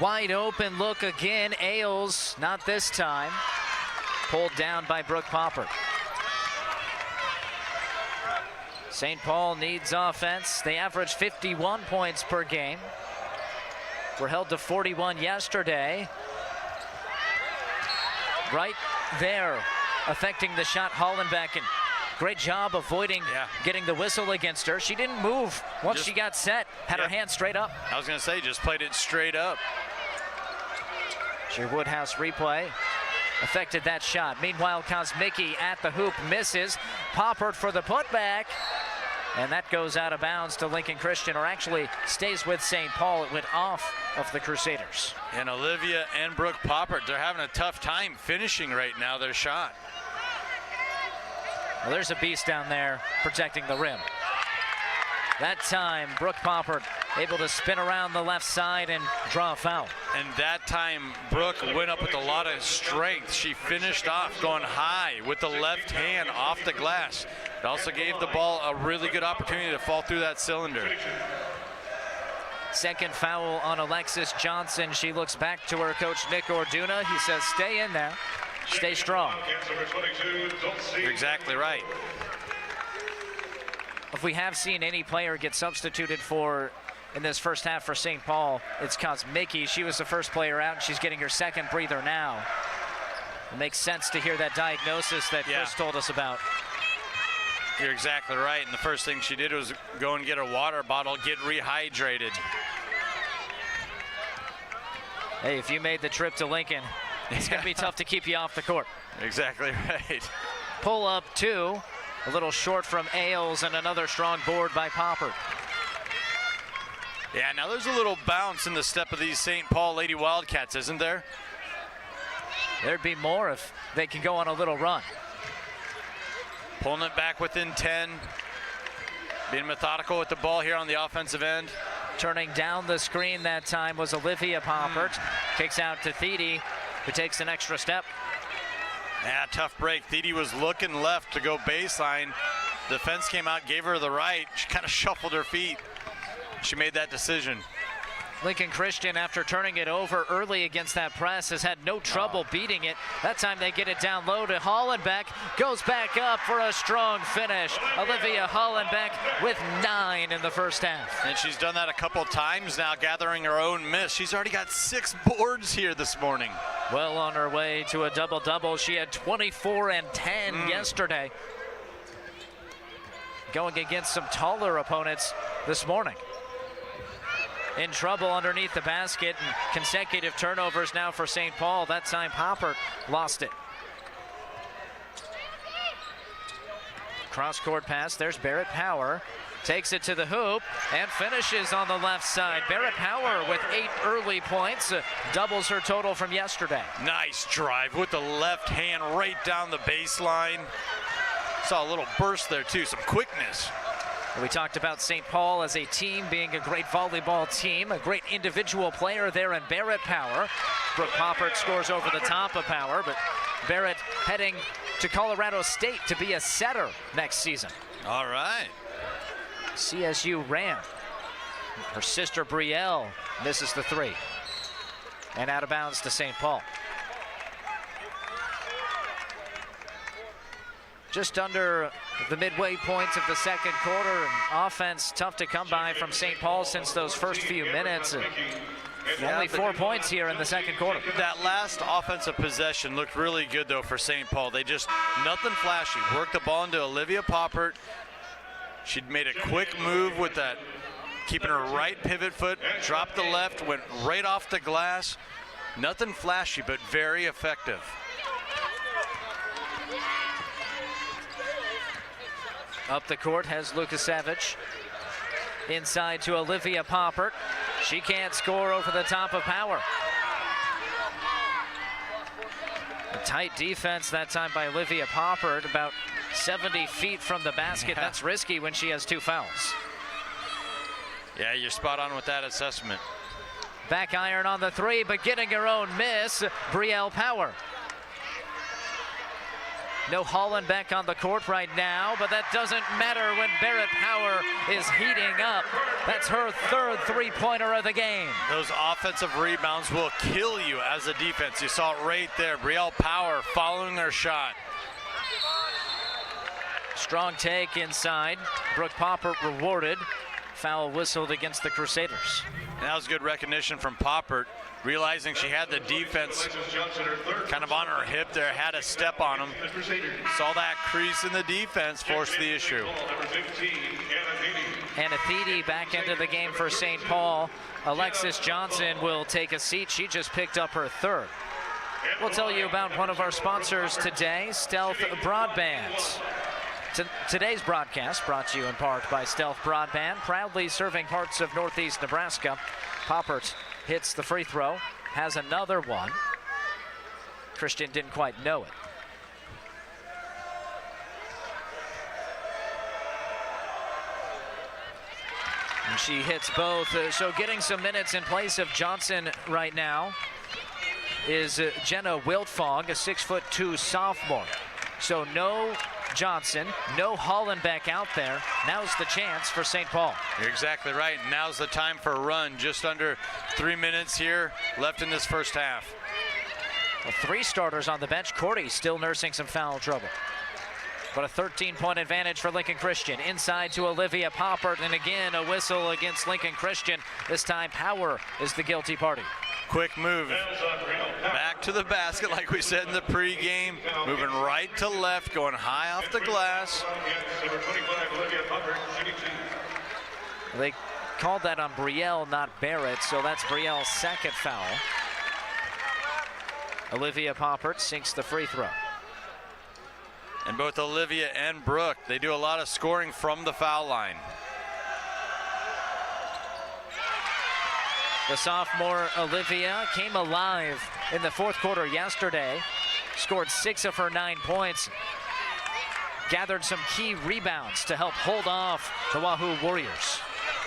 Wide open look again. Ailes, not this time. Pulled down by Brooke Poppert. St. Paul needs offense. They average 51 points per game. Were held to 41 yesterday. Right there, affecting the shot, Hollenbeck, and great job avoiding getting the whistle against her. She didn't move once she got set, had her hand straight up. I was going to say, just played it straight up. Your Woodhouse replay affected that shot. Meanwhile, Kosmicki at the hoop misses. Poppert for the putback. And that goes out of bounds to Lincoln Christian, or actually stays with St. Paul. It went off of the Crusaders. And Olivia and Brooke Poppert, they're having a tough time finishing right now their shot. Well, there's a beast down there protecting the rim. That time, Brooke Poppert able to spin around the left side and draw a foul. And that time, Brooke went up with a lot of strength. She finished off going high with the left hand off the glass. It also gave the ball a really good opportunity to fall through that cylinder. Second foul on Alexis Johnson. She looks back to her coach, Nick Orduna. He says, stay in there, stay strong. You're exactly right. If we have seen any player get substituted for in this first half for St. Paul, it's Kosmicki. She was the first player out, and she's getting her second breather now. It makes sense to hear that diagnosis that Chris told us about. You're exactly right, and the first thing she did was go and get a water bottle, get rehydrated. Hey, if you made the trip to Lincoln, it's going to be tough to keep you off the court. Exactly right. Pull up 2. A little short from Ailes, and another strong board by Poppert. Yeah, now there's a little bounce in the step of these St. Paul Lady Wildcats, isn't there? There'd be more if they can go on a little run. Pulling it back within 10. Being methodical with the ball here on the offensive end. Turning down the screen that time was Olivia Poppert. Kicks out to Thede, who takes an extra step. Yeah, tough break. Thede was looking left to go baseline. Defense came out, gave her the right. She kind of shuffled her feet. She made that decision. Lincoln Christian, after turning it over early against that press, has had no trouble beating it. That time they get it down low to Hollenbeck. Goes back up for a strong finish. Olivia Hollenbeck with 9 in the first half. And she's done that a couple times now, gathering her own miss. She's already got 6 boards here this morning. Well on her way to a double-double. She had 24 and 10 yesterday. Going against some taller opponents this morning. In trouble underneath the basket, and consecutive turnovers now for St. Paul. That time Poppert lost it. Cross-court pass, there's Barrett Power. Takes it to the hoop and finishes on the left side. Barrett Power with 8 early points, doubles her total from yesterday. Nice drive with the left hand right down the baseline. Saw a little burst there too, some quickness. We talked about St. Paul as a team being a great volleyball team, a great individual player there in Barrett Power. Brooke Poppert scores over the top of Power, but Barrett heading to Colorado State to be a setter next season. All right. CSU Ram. Her sister Brielle misses the 3. And out of bounds to St. Paul. Just under the midway point of the second quarter, and offense tough to come by from St. Paul since those first few minutes. Only 4 points here in the second quarter. That last offensive possession looked really good though for St. Paul. They just, nothing flashy. Worked the ball into Olivia Poppert. She'd made a quick move with that, keeping her right pivot foot, dropped the left, went right off the glass. Nothing flashy, but very effective. Up the court has Lukasevich. Inside to Olivia Poppert. She can't score over the top of Power. A tight defense that time by Olivia Poppert, about 70 feet from the basket. That's risky when she has 2 fouls. Yeah, you're spot on with that assessment. Back iron on the 3, but getting her own miss, Brielle Power. No Hollenbeck on the court right now, but that doesn't matter when Barrett Power is heating up. That's her 3rd three-pointer of the game. Those offensive rebounds will kill you as a defense. You saw it right there. Brielle Power following her shot. Strong take inside. Brooke Poppert rewarded. Foul whistled against the Crusaders. And that was good recognition from Poppert, realizing she had the defense kind of on her hip there, had a step on them. Saw that crease in the defense, forced the issue. And Athede back into the game for St. Paul. Alexis Johnson will take a seat. She just picked up her 3rd. We'll tell you about one of our sponsors today, Stealth Broadband. Today's broadcast brought to you in part by Stealth Broadband, proudly serving parts of northeast Nebraska. Poppert hits the free throw, has another one. Christian didn't quite know it. And she hits both, so getting some minutes in place of Johnson right now is Jenna Wiltfong, a 6'2" sophomore. So no Johnson, no Hollenbeck out there. Now's the chance for St. Paul. You're exactly right. Now's the time for a run. Just under 3 minutes here left in this first half. Well, 3 starters on the bench. Cordy still nursing some foul trouble. But a 13-point advantage for Lincoln Christian. Inside to Olivia Poppert, and again a whistle against Lincoln Christian. This time Power is the guilty party. Quick move back to the basket, like we said in the pregame. Moving right to left, going high off the glass. They called that on Brielle, not Barrett, so that's Brielle's second foul. Olivia Poppert sinks the free throw. And both Olivia and Brooke, they do a lot of scoring from the foul line. The sophomore Olivia came alive in the fourth quarter yesterday, scored 6 of her 9 points, gathered some key rebounds to help hold off the Wahoo Warriors.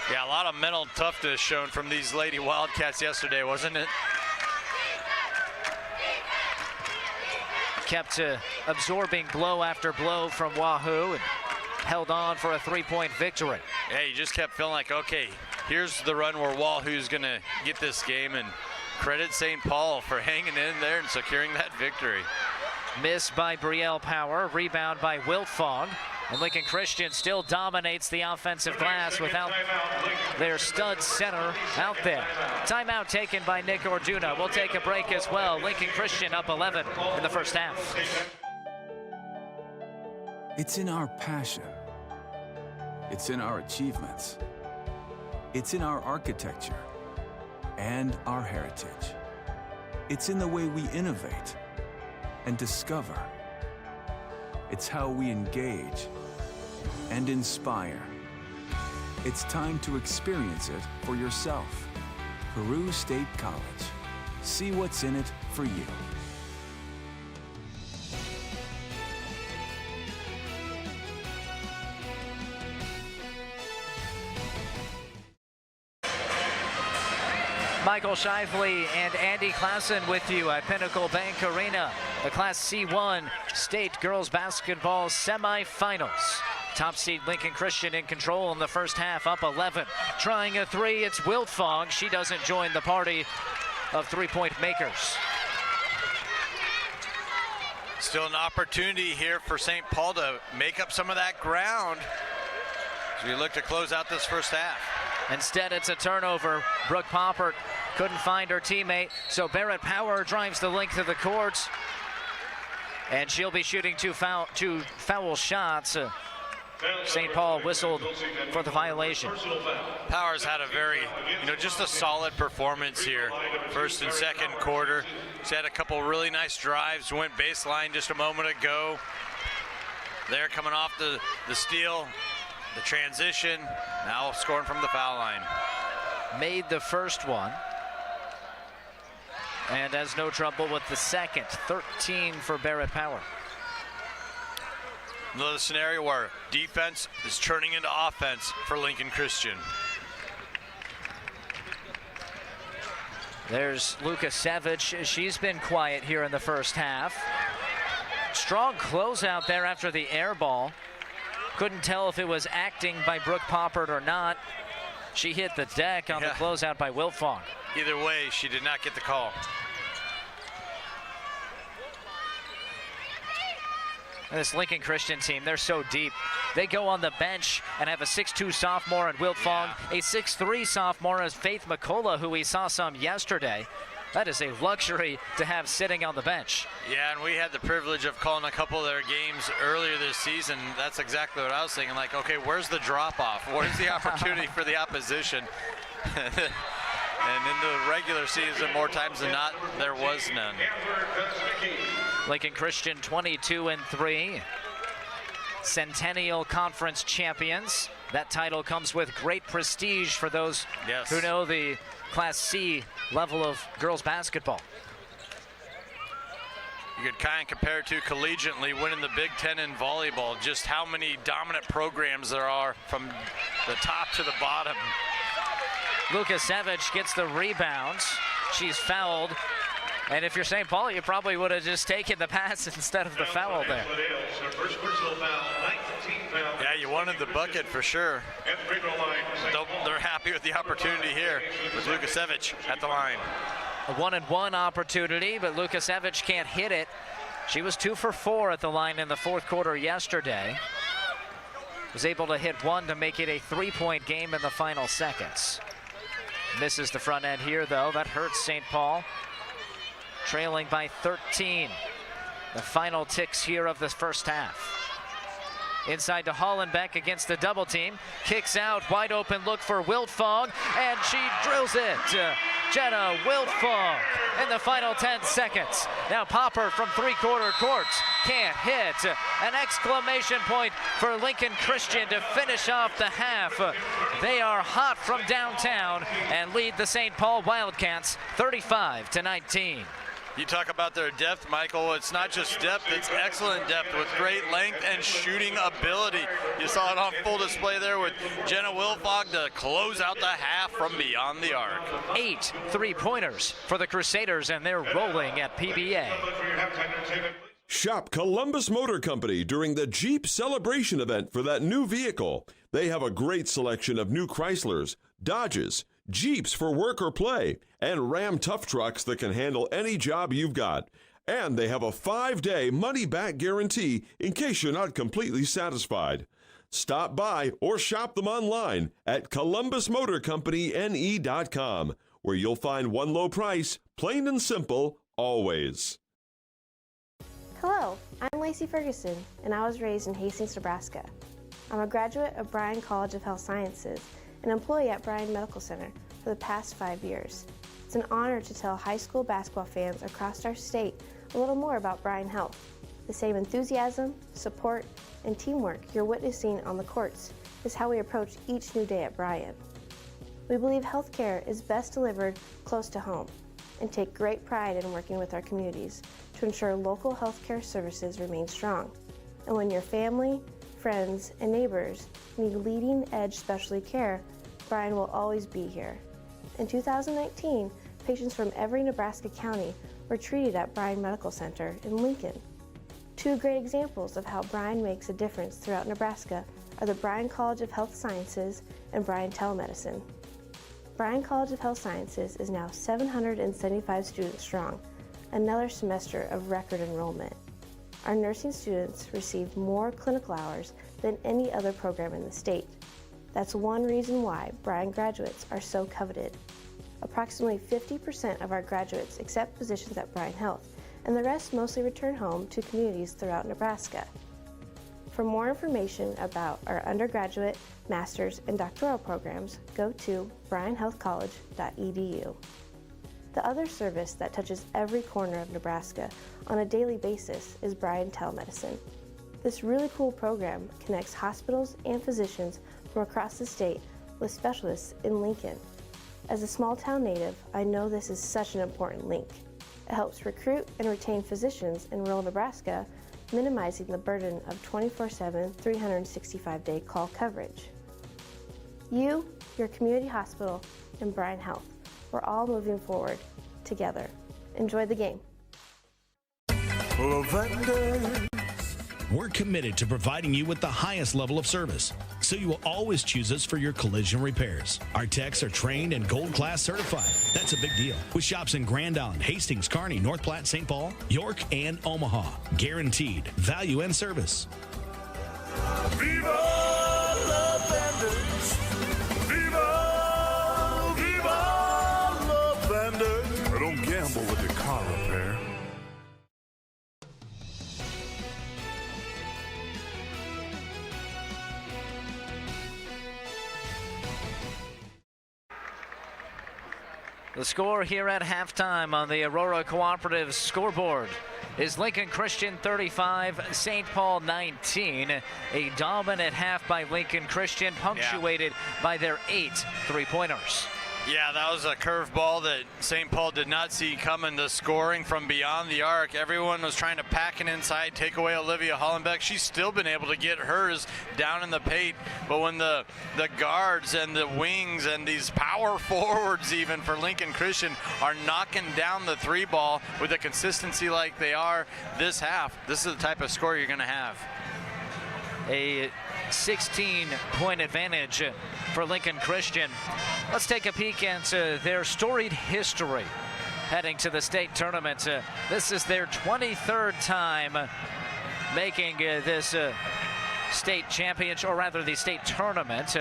Yeah, a lot of mental toughness shown from these Lady Wildcats yesterday, wasn't it? Kept absorbing blow after blow from Wahoo and held on for a 3-point victory. Yeah, you just kept feeling like, okay, here's the run where Wahoo's going to get this game, and credit St. Paul for hanging in there and securing that victory. Miss by Brielle Power, rebound by Wiltfong, and Lincoln Christian still dominates the offensive glass without their stud center out there. Timeout taken by Nick Orduna. We'll take a break as well. Lincoln Christian up 11 in the first half. It's in our passion. It's in our achievements. It's in our architecture and our heritage. It's in the way we innovate and discover. It's how we engage and inspire. It's time to experience it for yourself. Peru State College. See what's in it for you. Michael Shively and Andy Klassen with you at Pinnacle Bank Arena. The Class C1 State Girls Basketball Semifinals. Top seed Lincoln Christian in control in the first half, up 11. Trying a 3, it's Wiltfong. She doesn't join the party of 3-point makers. Still an opportunity here for St. Paul to make up some of that ground as we look to close out this first half. Instead, it's a turnover. Brooke Poppert couldn't find her teammate, so Barrett Power drives the length of the court, and she'll be shooting two foul shots. St. Paul whistled for the violation. Powers had a very, just a solid performance here. First and second quarter. She had a couple really nice drives, went baseline just a moment ago. They're coming off the steal, the transition, now scoring from the foul line. Made the first one, and has no trouble with the second. 13 for Barrett Power. Another scenario where defense is turning into offense for Lincoln Christian. There's Luka Savage. She's been quiet here in the first half. Strong closeout there after the air ball. Couldn't tell if it was acting by Brooke Poppert or not. She hit the deck on the closeout by Wiltfong. Either way, she did not get the call. This Lincoln Christian team, they're so deep. They go on the bench and have a 6'2" sophomore in Wiltfong, a 6'3" sophomore as Faith McCullough, who we saw some yesterday. That is a luxury to have sitting on the bench. Yeah, and we had the privilege of calling a couple of their games earlier this season. That's exactly what I was thinking. Like, okay, where's the drop-off? Where's the opportunity for the opposition? And in the regular season, more times than not, there was none. Lincoln Christian 22-3. Centennial Conference champions. That title comes with great prestige for those who know the Class C level of girls basketball. You could kind of compare it to collegiately winning the Big Ten in volleyball, just how many dominant programs there are from the top to the bottom. Lukasevich gets the rebound. She's fouled. And if you're St. Paul, you probably would have just taken the pass instead of the foul there. Yeah, you wanted the bucket for sure. They're happy with the opportunity here with Lukasevich at the line. A 1-and-1 opportunity, but Lukasevich can't hit it. She was 2 for 4 at the line in the fourth quarter yesterday. Was able to hit one to make it a 3-point game in the final seconds. Misses the front end here, though. That hurts St. Paul. Trailing by 13. The final ticks here of the first half. Inside to Hollenbeck against the double team. Kicks out, wide open look for Wiltfong, and she drills it. Jenna Wiltfong in the final 10 seconds. Now Popper from three-quarter courts. Can't hit. An exclamation point for Lincoln Christian to finish off the half. They are hot from downtown and lead the St. Paul Wildcats 35-19. You talk about their depth, Michael. It's not just depth, it's excellent depth with great length and shooting ability. You saw it on full display there with Jenna Wilfog to close out the half from beyond the arc. 8 3-pointers for the Crusaders, and they're rolling at PBA. Shop Columbus Motor Company during the Jeep Celebration event for that new vehicle. They have a great selection of new Chryslers, Dodges, Jeeps for work or play, and Ram tough trucks that can handle any job you've got. And they have a 5-day money-back guarantee in case you're not completely satisfied. Stop by or shop them online at columbusmotorcompanyne.com, where you'll find one low price, plain and simple, always. Hello, I'm Lacey Ferguson, and I was raised in Hastings, Nebraska. I'm a graduate of Bryan College of Health Sciences, an employee at Bryan Medical Center for the past 5 years. It's an honor to tell high school basketball fans across our state a little more about Bryan Health. The same enthusiasm, support, and teamwork you're witnessing on the courts is how we approach each new day at Bryan. We believe healthcare is best delivered close to home and take great pride in working with our communities to ensure local healthcare services remain strong. And when your family, friends, and neighbors need leading-edge specialty care, Bryan will always be here. In 2019, patients from every Nebraska county were treated at Bryan Medical Center in Lincoln. 2 great examples of how Bryan makes a difference throughout Nebraska are the Bryan College of Health Sciences and Bryan Telemedicine. Bryan College of Health Sciences is now 775 students strong, another semester of record enrollment. Our nursing students receive more clinical hours than any other program in the state. That's one reason why Bryan graduates are so coveted. Approximately 50% of our graduates accept positions at Bryan Health, and the rest mostly return home to communities throughout Nebraska. For more information about our undergraduate, master's, and doctoral programs, go to bryanhealthcollege.edu. The other service that touches every corner of Nebraska on a daily basis is Bryan Telemedicine. This really cool program connects hospitals and physicians from across the state with specialists in Lincoln. As a small town native, I know this is such an important link. It helps recruit and retain physicians in rural Nebraska, minimizing the burden of 24/7, 365-day call coverage. You, your community hospital, and Bryan Health, we're all moving forward together. Enjoy the game. We're committed to providing you with the highest level of service, so you will always choose us for your collision repairs. Our techs are trained and Gold Class certified. That's a big deal. With shops in Grand Island, Hastings, Kearney, North Platte, St. Paul, York, and Omaha. Guaranteed value and service. Viva La Vendors! Viva! Viva La Vendors! I don't gamble with your car repair. The score here at halftime on the Aurora Cooperative scoreboard. is Lincoln Christian 35, St. Paul 19. A dominant half by Lincoln Christian, punctuated by their 8 3-pointers. Yeah, that was a curveball that St. Paul did not see coming. The scoring from beyond the arc. Everyone was trying to pack it inside, take away Olivia Hollenbeck. She's still been able to get hers down in the paint. But when the guards and the wings and these power forwards even for Lincoln Christian are knocking down the 3 ball with a consistency like they are this half, this is the type of score you're going to have. A 16-point advantage for Lincoln Christian. Let's take a peek into their storied history heading to the state tournament. This is their 23rd time making this state championship, or rather the state tournament.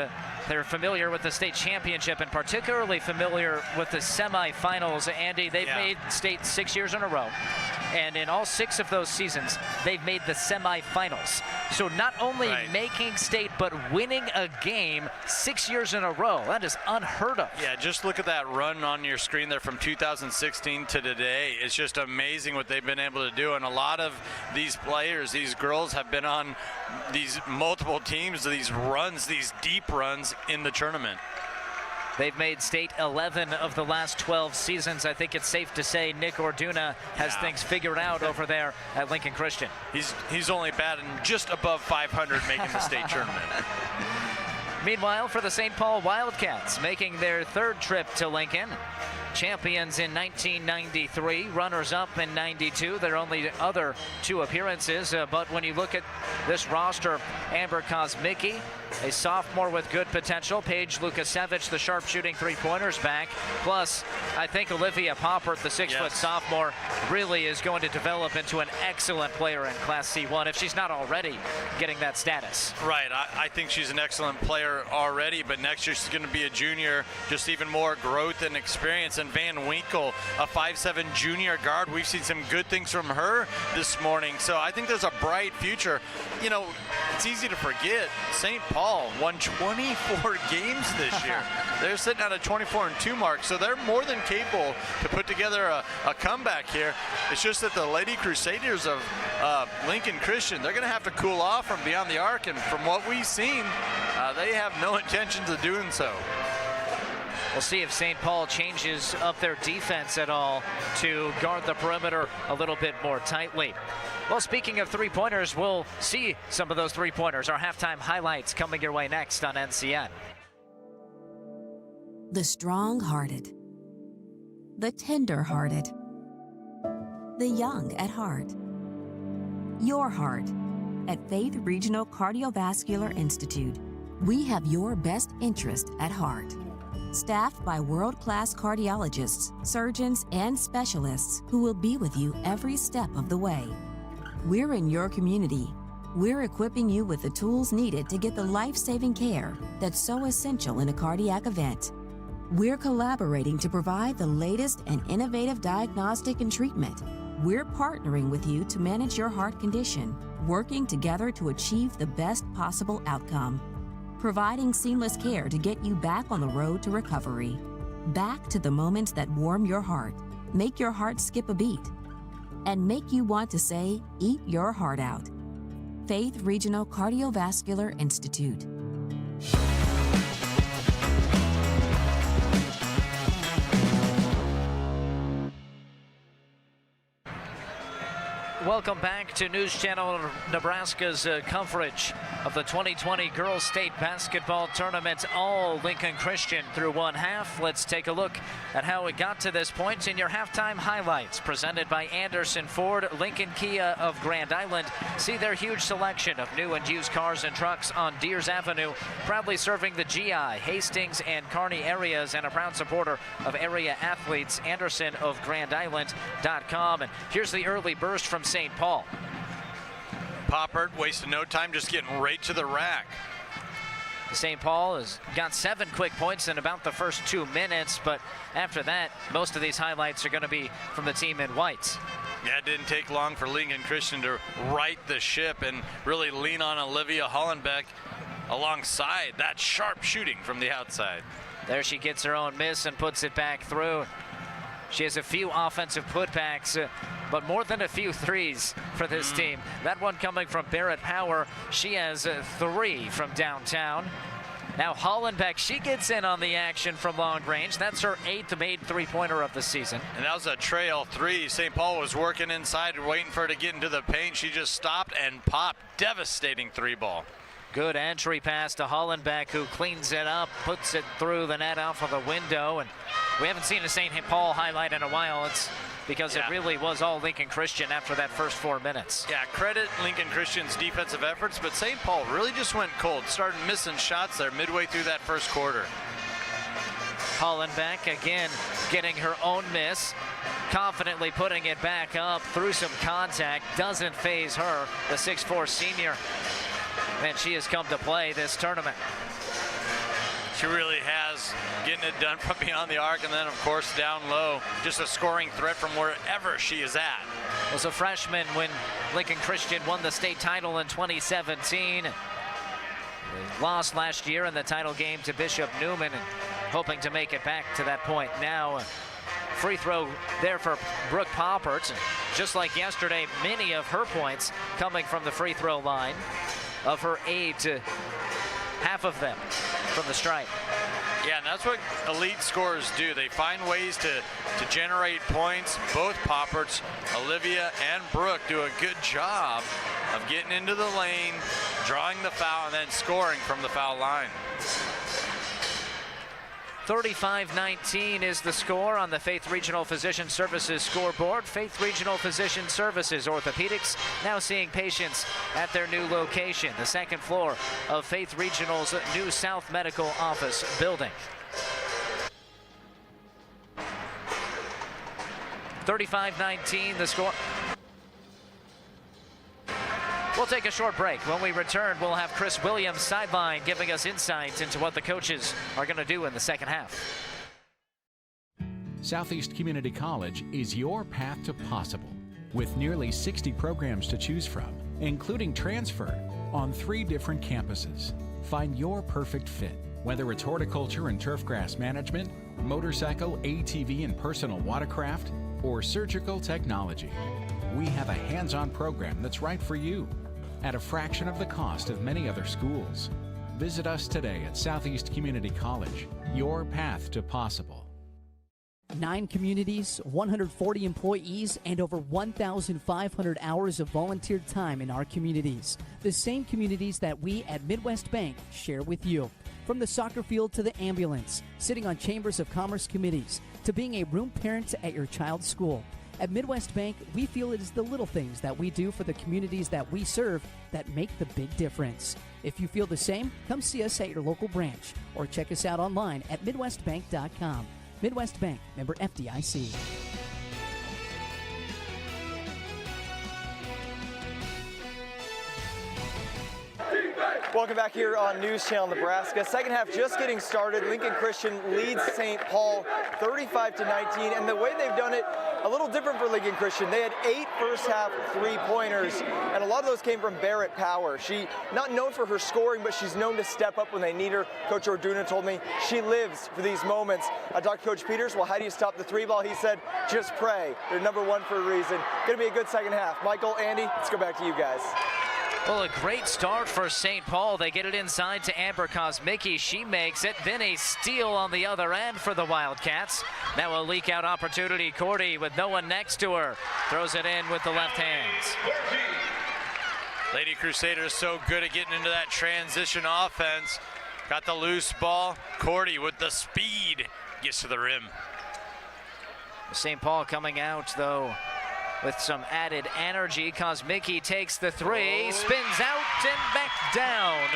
They're familiar with the state championship and particularly familiar with the semifinals. Andy, they've made state 6 years in a row. And in all 6 of those seasons, they've made the semifinals. So not only making state, but winning a game 6 years in a row. That is unheard of. Yeah, just look at that run on your screen there from 2016 to today. It's just amazing what they've been able to do. And a lot of these players, these girls, have been on these multiple teams, these runs, these deep runs in the tournament. They've made state 11 of the last 12 seasons. I think it's safe to say Nick Orduna has things figured out over there at Lincoln Christian. He's only batting just above 500 making the state tournament. Meanwhile, for the St. Paul Wildcats, making their 3rd trip to Lincoln. Champions in 1993, runners-up in 92. Their only other 2 appearances. But when you look at this roster, Amber Kosmicki, a sophomore with good potential. Paige Lukasevich, the sharpshooting 3-pointers back. Plus, I think Olivia Poppert, the 6-foot sophomore, really is going to develop into an excellent player in Class C1 if she's not already getting that status. Right. I think she's an excellent player already, but next year she's going to be a junior, just even more growth and experience. And Van Winkle, a 5'7" junior guard, we've seen some good things from her this morning. So I think there's a bright future. You know, it's easy to forget, St. Paul won 24 games this year. They're sitting at a 24-2 mark, so they're more than capable to put together a comeback here. It's just that the Lady Crusaders of Lincoln Christian, they're going to have to cool off from beyond the arc, and from what we've seen, they have no intentions of doing so. We'll see if St. Paul changes up their defense at all to guard the perimeter a little bit more tightly. Well, speaking of 3-pointers, we'll see some of those 3-pointers. Our halftime highlights coming your way next on NCN. The strong-hearted, the tender-hearted, the young at heart. Your heart. At Faith Regional Cardiovascular Institute, we have your best interest at heart. Staffed by world-class cardiologists, surgeons, and specialists who will be with you every step of the way. We're in your community. We're equipping you with the tools needed to get the life-saving care that's so essential in a cardiac event. We're collaborating to provide the latest and innovative diagnostic and treatment. We're partnering with you to manage your heart condition, working together to achieve the best possible outcome. Providing seamless care to get you back on the road to recovery. Back to the moments that warm your heart, make your heart skip a beat, and make you want to say, eat your heart out. Faith Regional Cardiovascular Institute. Welcome back to News Channel Nebraska's coverage of the 2020 Girls State Basketball Tournament. All Lincoln Christian through one half. Let's take a look at how it got to this point in your halftime highlights. Presented by Anderson Ford, Lincoln Kia of Grand Island. See their huge selection of new and used cars and trucks on Deers Avenue. Proudly serving the GI, Hastings, and Kearney areas, and a proud supporter of area athletes. Anderson of Grand Island.com. And here's the early burst from St. Paul. Poppert wasted no time, just getting right to the rack. St. Paul has got 7 quick points in about the first 2 minutes, but after that, most of these highlights are going to be from the team in whites. Yeah, it didn't take long for Lincoln Christian to right the ship and really lean on Olivia Hollenbeck alongside that sharp shooting from the outside. There she gets her own miss and puts it back through. She has a few offensive putbacks, but more than a few threes for this team. That one coming from Barrett Power. She has 3 from downtown. Now Hollenbeck, she gets in on the action from long range. That's her 8th made three-pointer of the season. And that was a trail 3. St. Paul was working inside and waiting for her to get into the paint. She just stopped and popped. Devastating 3-ball. Good entry pass to Hollenbeck, who cleans it up, puts it through the net off of the window. And we haven't seen a St. Paul highlight in a while. It's because it really was all Lincoln Christian after that first 4 minutes. Yeah, credit Lincoln Christian's defensive efforts, but St. Paul really just went cold, started missing shots there midway through that first quarter. Hollenbeck again getting her own miss, confidently putting it back up through some contact. Doesn't faze her, the 6'4" senior. And she has come to play this tournament. She really has, getting it done from beyond the arc, and then of course down low, just a scoring threat from wherever she is at. Was a freshman when Lincoln Christian won the state title in 2017. They lost last year in the title game to Bishop Neumann, and hoping to make it back to that point. Now free throw there for Brooke Poppert. Just like yesterday, many of her points coming from the free throw line. Of her 8, half of them from the stripe. Yeah, and that's what elite scorers do. They find ways to generate points. Both Popperts, Olivia and Brooke, do a good job of getting into the lane, drawing the foul, and then scoring from the foul line. 35-19 is the score on the Faith Regional Physician Services scoreboard. Faith Regional Physician Services Orthopedics now seeing patients at their new location, the second floor of Faith Regional's new South Medical Office building. 35-19 the score. We'll take a short break. When we return, we'll have Chris Williams sideline giving us insights into what the coaches are going to do in the second half. Southeast Community College is your path to possible, with nearly 60 programs to choose from, including transfer on 3 different campuses. Find your perfect fit, whether it's horticulture and turfgrass management, motorcycle, ATV and personal watercraft, or surgical technology. We have a hands-on program that's right for you, at a fraction of the cost of many other schools. Visit us today at Southeast Community College, your path to possible. 9 communities, 140 employees, and over 1,500 hours of volunteer time in our communities. The same communities that we at Midwest Bank share with you. From the soccer field to the ambulance, sitting on Chambers of Commerce committees, to being a room parent at your child's school. At Midwest Bank, we feel it is the little things that we do for the communities that we serve that make the big difference. If you feel the same, come see us at your local branch or check us out online at MidwestBank.com. Midwest Bank, member FDIC. Welcome back here on News Channel Nebraska. Second half just getting started. Lincoln Christian leads St. Paul 35-19, and the way they've done it, a little different for Lincoln Christian. They had 8 first half 3-pointers, and a lot of those came from Barrett Power. She, not known for her scoring, but she's known to step up when they need her. Coach Orduna told me she lives for these moments. I talked to Coach Peters, well, how do you stop the 3-ball? He said, just pray. They're number 1 for a reason. Gonna be a good second half. Michael, Andy, let's go back to you guys. Well, a great start for St. Paul. They get it inside to Amber Kosmicki. She makes it. Then a steal on the other end for the Wildcats. Now a leak out opportunity. Cordy with no one next to her. Throws it in with the left hands. Lady Crusaders so good at getting into that transition offense. Got the loose ball. Cordy with the speed gets to the rim. St. Paul coming out, though, with some added energy. Kosmicki takes the 3, spins out and back down.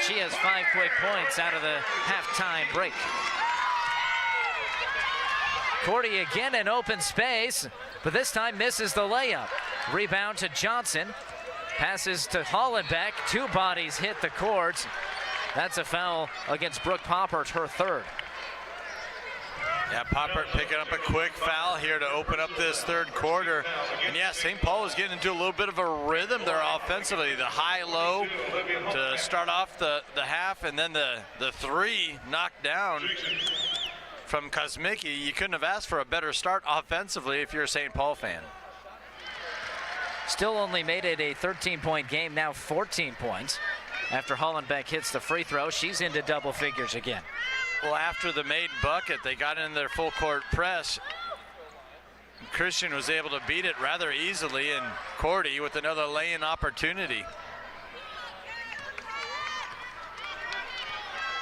She has 5 quick points out of the halftime break. Cordy again in open space, but this time misses the layup. Rebound to Johnson. Passes to Hollenbeck. 2 bodies hit the court. That's a foul against Brooke Poppert, her 3rd. Yeah, Poppert picking up a quick foul here to open up this 3rd quarter. And yeah, St. Paul is getting into a little bit of a rhythm there offensively. The high-low to start off the half, and then the 3 knocked down from Kosmicki. You couldn't have asked for a better start offensively if you're a St. Paul fan. Still only made it a 13-point game, now 14 points. After Hollenbeck hits the free throw, she's into double figures again. Well, after the made bucket, they got in their full court press. Christian was able to beat it rather easily, and Cordy with another lay-in opportunity.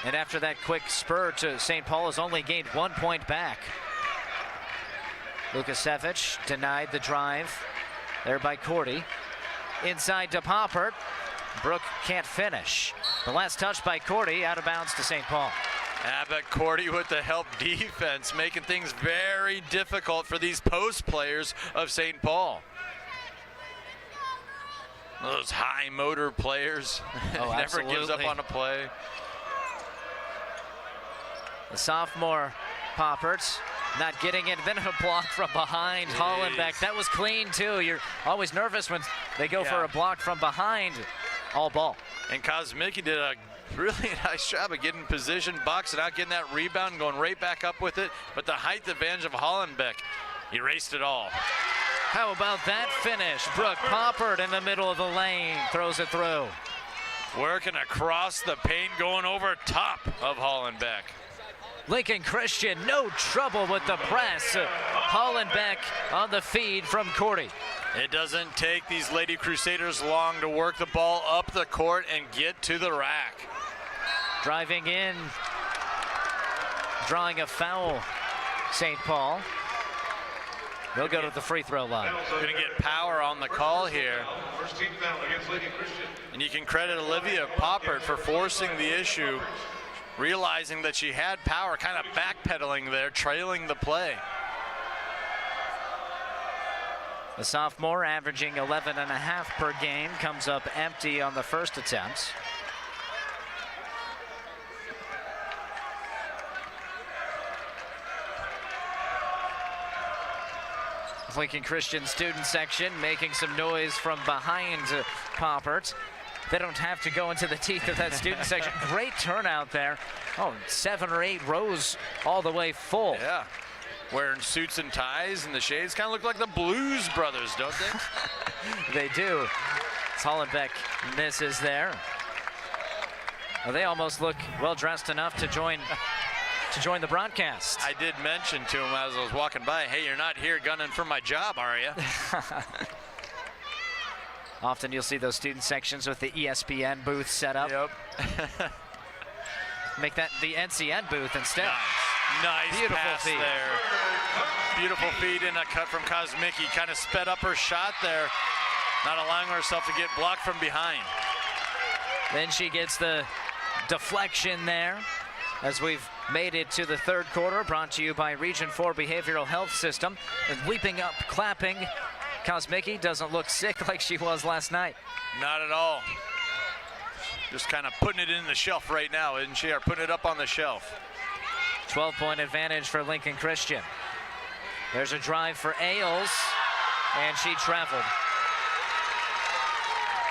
And after that quick spur to St. Paul has only gained 1 point back. Lukasevich denied the drive there by Cordy. Inside to Poppert. Brooke can't finish. The last touch by Cordy, out of bounds to St. Paul. But Cordy with the help defense, making things very difficult for these post players of St. Paul. Those high motor players. Oh, never gives up on a play. The sophomore Poppert not getting it, then a block from behind. Hollenbeck, that was clean too. You're always nervous when they go for a block from behind. All ball. And Kosmicki did a really nice job of getting position, boxing out, getting that rebound, going right back up with it. But the height advantage of Hollenbeck erased it all. How about that finish? Brooke Poppert in the middle of the lane, throws it through. Working across the paint, going over top of Hollenbeck. Lincoln Christian, no trouble with the press. Hollenbeck on the feed from Cordy. It doesn't take these Lady Crusaders long to work the ball up the court and get to the rack. Driving in, drawing a foul, St. Paul. They'll go to the free throw line. Going to get power on the call here. And you can credit Olivia Poppert for forcing the issue, realizing that she had power, kind of backpedaling there, trailing the play. The sophomore averaging 11.5 per game, comes up empty on the first attempt. Lincoln Christian student section making some noise from behind Poppert. They don't have to go into the teeth of that student section. Great turnout there. Oh, 7 or 8 rows all the way full. Yeah. Wearing suits and ties, and the shades kind of look like the Blues Brothers, don't they? They do. Hollenbeck misses there. Well, they almost look well dressed enough to join the broadcast. I did mention to him as I was walking by, hey, you're not here gunning for my job, are you? Often you'll see those student sections with the ESPN booth set up. Yep. Make that the NCN booth instead. Nice Beautiful pass feed there. Beautiful feed and a cut from Kosmicki. Kind of sped up her shot there, not allowing herself to get blocked from behind. Then she gets the deflection there as we've made it to the third quarter, brought to you by Region 4 Behavioral Health System. And leaping up, clapping. Kosmicki doesn't look sick like she was last night. Not at all. Just kind of putting it in the shelf right now, isn't she? Or putting it up on the shelf. 12-point advantage for Lincoln Christian. There's a drive for Ailes, and she traveled.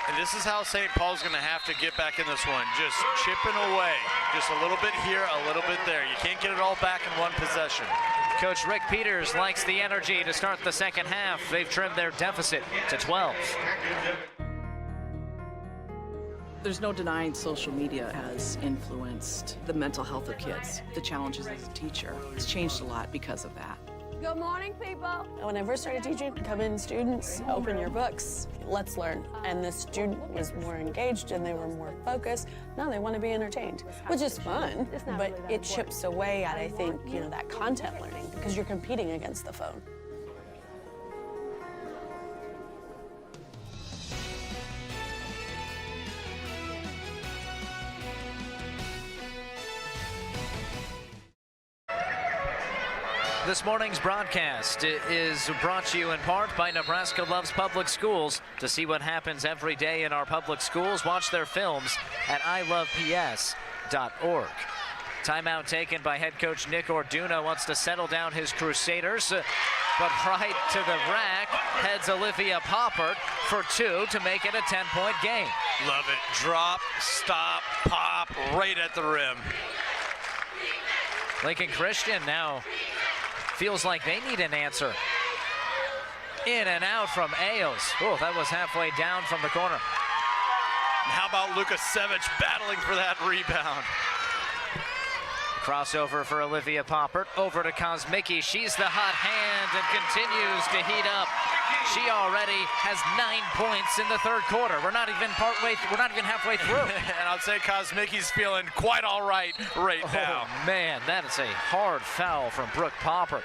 And this is how St. Paul's going to have to get back in this one. Just chipping away. Just a little bit here, a little bit there. You can't get it all back in one possession. Coach Rick Peters likes the energy to start the second half. They've trimmed their deficit to 12. There's no denying social media has influenced the mental health of kids. The challenges as a teacher, it's changed a lot because of that. Good morning, people. When I first started teaching, come in, students, open your books, let's learn. And the student was more engaged and they were more focused. Now they want to be entertained, which is fun, but it chips away at, I think, that content learning because you're competing against the phone. This morning's broadcast is brought to you in part by Nebraska Loves Public Schools. To see what happens every day in our public schools, watch their films at iloveps.org. Timeout taken by head coach Nick Orduna. Wants to settle down his Crusaders, but right to the rack heads Olivia Poppert for 2 to make it a 10-point game. Love it. Drop, stop, pop, right at the rim. Lincoln Christian now feels like they need an answer. In and out from Ailes. Oh, that was halfway down from the corner. And how about Lukasevich battling for that rebound? Crossover for Olivia Poppert, over to Kosmicki. She's the hot hand and continues to heat up. She already has 9 points in the third quarter. We're not even halfway through. And I'd say Kosmicki's feeling quite all right now. Oh man, that is a hard foul from Brooke Poppert.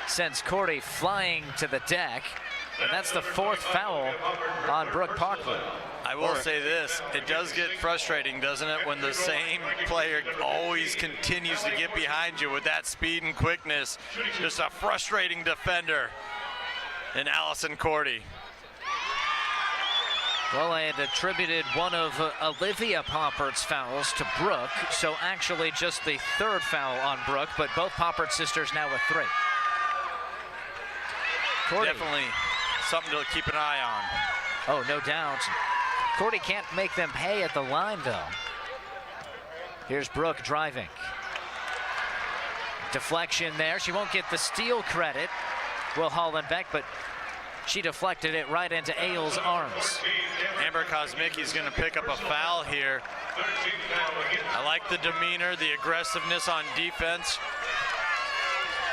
Sends Cordy flying to the deck. And that's the 4th foul on Brooke Poppert. I will say this, it does get frustrating, doesn't it, when the same player always continues to get behind you with that speed and quickness. Just a frustrating defender in Allison Cordy. Well, I had attributed one of Olivia Poppert's fouls to Brooke, so actually just the 3rd foul on Brooke, but both Poppert sisters now with 3. Cordy. Definitely something to keep an eye on. Oh, no doubt. Cordy can't make them pay at the line, though. Here's Brooke driving. Deflection there. She won't get the steal credit, Will Hollenbeck, but she deflected it right into Ailes' arms. Amber Kosmicki's going to pick up a foul here. I like the demeanor, the aggressiveness on defense.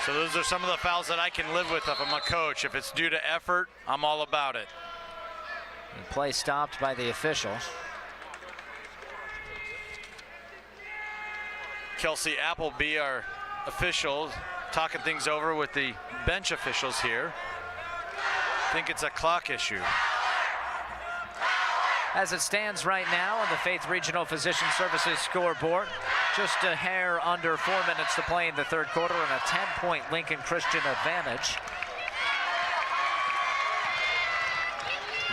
So those are some of the fouls that I can live with if I'm a coach. If it's due to effort, I'm all about it. And play stopped by the official. Kelsey Appleby, our official, talking things over with the bench officials here. I think it's a clock issue. As it stands right now on the Faith Regional Physician Services scoreboard, just a hair under 4 minutes to play in the third quarter and a 10-point Lincoln Christian advantage.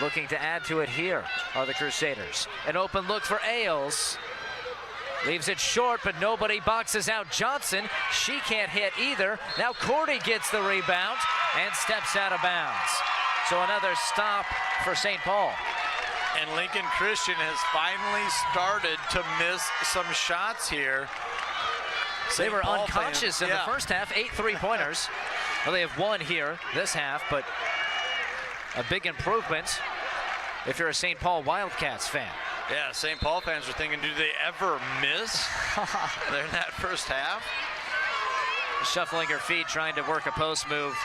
Looking to add to it here are the Crusaders. An open look for Ailes. Leaves it short, but nobody boxes out Johnson. She can't hit either. Now Cordy gets the rebound and steps out of bounds. So another stop for St. Paul. And Lincoln Christian has finally started to miss some shots here. They were unconscious in the first half, 8 3-pointers. Well, they have 1 here this half, but a big improvement if you're a St. Paul Wildcats fan. Yeah, St. Paul fans are thinking, do they ever miss? They're in that first half. Shuffling her feet, trying to work a post move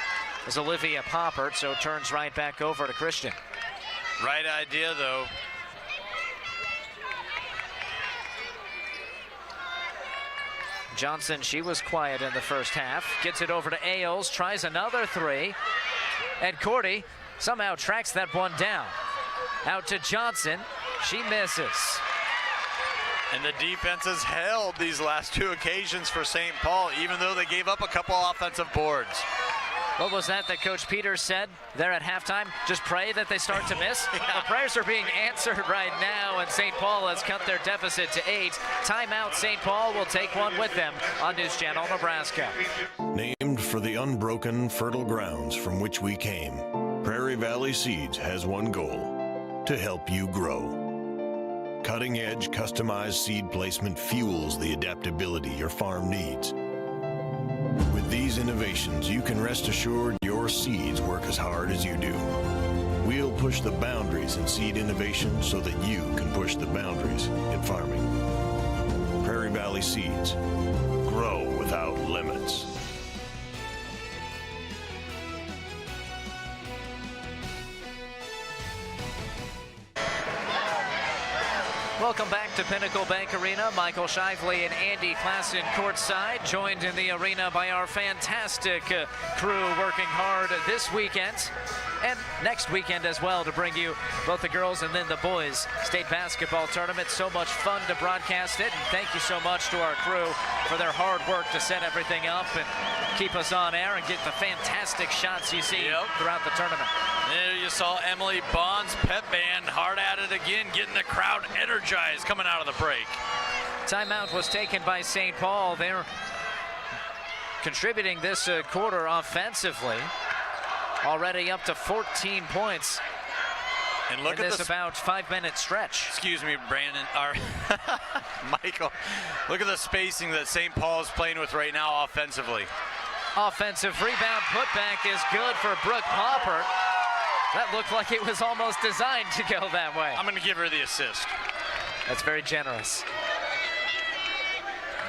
is Olivia Poppert, so turns right back over to Christian. Right idea, though. Johnson, she was quiet in the first half. Gets it over to Ailes, tries another 3. And Cordy somehow tracks that one down. Out to Johnson, she misses. And the defense has held these last 2 occasions for St. Paul, even though they gave up a couple offensive boards. What was that Coach Peters said there at halftime? Just pray that they start to miss? Yeah. The prayers are being answered right now, and St. Paul has cut their deficit to 8. Timeout, St. Paul will take one with them on News Channel Nebraska. Named for the unbroken, fertile grounds from which we came, Prairie Valley Seeds has one goal: to help you grow. Cutting-edge, customized seed placement fuels the adaptability your farm needs. With these innovations, you can rest assured your seeds work as hard as you do. We'll push the boundaries in seed innovation so that you can push the boundaries in farming. Prairie Valley Seeds. Grow without limits. Welcome back to Pinnacle Bank Arena. Michael Shively and Andy Klassen courtside, joined in the arena by our fantastic crew working hard this weekend and next weekend as well to bring you both the girls and then the boys state basketball tournament. So much fun to broadcast it, and thank you so much to our crew for their hard work to set everything up and keep us on air and get the fantastic shots you see throughout the tournament. There you saw Emily Bond's pep band hard at it again, getting the crowd energized coming out of the break. Timeout was taken by St. Paul. They're contributing this quarter offensively. Already up to 14 points And look in at this about 5-minute stretch. Excuse me, Brandon, or Michael. Look at the spacing that St. Paul is playing with right now offensively. Offensive rebound putback is good for Brooke Popper. That looked like it was almost designed to go that way. I'm going to give her the assist. That's very generous.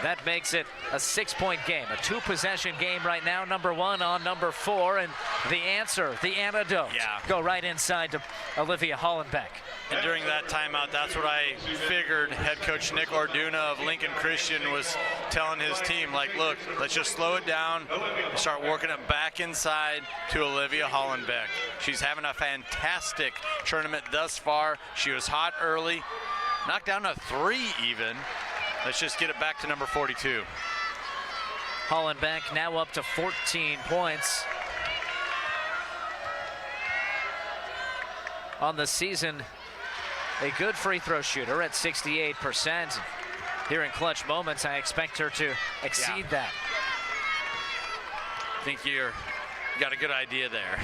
That makes it a 6-point game, a 2-possession game right now, number 1 on number 4, and the answer, the antidote, go right inside to Olivia Hollenbeck. And during that timeout, that's what I figured head coach Nick Orduna of Lincoln Christian was telling his team, like, look, let's just slow it down and start working it back inside to Olivia Hollenbeck. She's having a fantastic tournament thus far. She was hot early, knocked down a 3 even. Let's just get it back to number 42. Hollenbeck now up to 14 points on the season. A good free throw shooter at 68%. Here in clutch moments, I expect her to exceed that. I think you got a good idea there.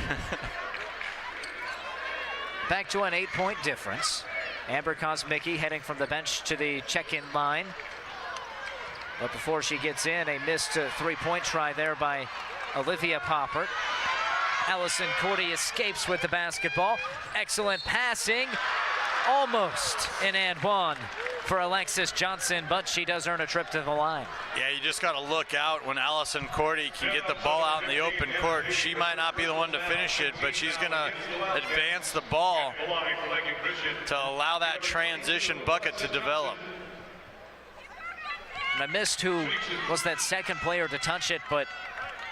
Back to an 8-point difference. Amber Kosmicki heading from the bench to the check-in line. But before she gets in, a missed 3-point try there by Olivia Poppert. Allison Cordy escapes with the basketball. Excellent passing. Almost an and one for Alexis Johnson, but she does earn a trip to the line. Yeah, you just got to look out when Allison Cordy can get the ball out in the open court. She might not be the one to finish it, but she's going to advance the ball to allow that transition bucket to develop. And I missed who was that second player to touch it, but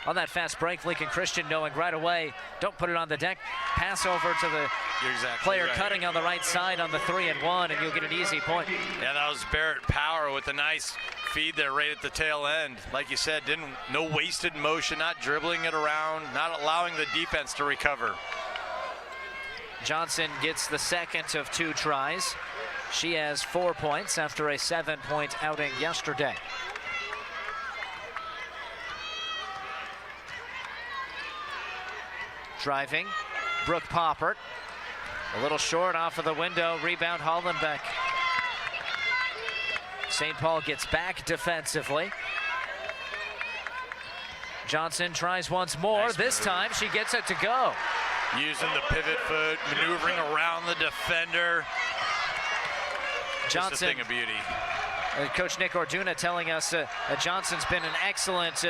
on that fast break, Lincoln Christian knowing right away, don't put it on the deck, pass over to the player cutting on the right side on the 3-and-1, and you'll get an easy point. Yeah, that was Barrett Power with a nice feed there right at the tail end. Like you said, no wasted motion, not dribbling it around, not allowing the defense to recover. Johnson gets the second of 2 tries. She has 4 points after a 7-point outing yesterday. Driving, Brooke Poppert. A little short off of the window, rebound Hollenbeck. St. Paul gets back defensively. Johnson tries once more. Nice this time she gets it to go. Using the pivot foot, maneuvering around the defender. Johnson, just a thing of beauty. Coach Nick Orduna telling us that Johnson's been an excellent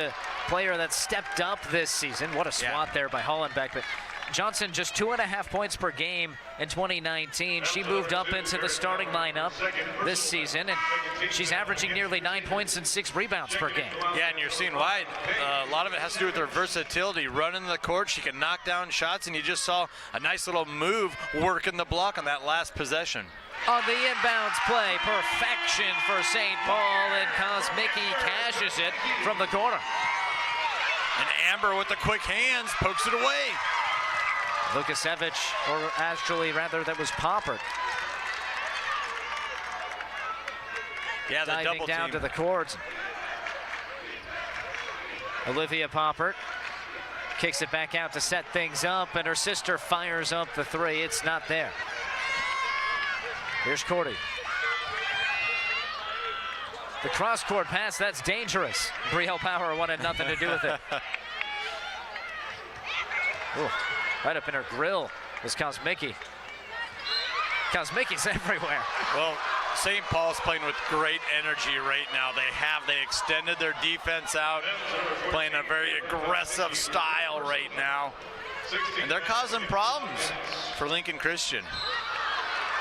player that stepped up this season. What a swat there by Hollenbeck. But Johnson just 2.5 points per game in 2019. She moved up into the starting lineup this season, and she's averaging nearly 9 points and 6 rebounds per game. Yeah, and you're seeing why. A lot of it has to do with her versatility. Running the court, she can knock down shots, and you just saw a nice little move working the block on that last possession. On the inbounds play, perfection for St. Paul, and Kosmicki cashes it from the corner. And Amber with the quick hands pokes it away. Lukasevich, or actually rather that was Poppert. Yeah, the diving double down team to the court. Olivia Poppert kicks it back out to set things up, and her sister fires up the 3. It's not there. Here's Cordy. The cross-court pass, that's dangerous. Brielle Power wanted nothing to do with it. Ooh, right up in her grill was Kosmicki. Kosmicki's everywhere. Well, St. Paul's playing with great energy right now. They extended their defense out, playing a very aggressive style right now. And they're causing problems for Lincoln Christian.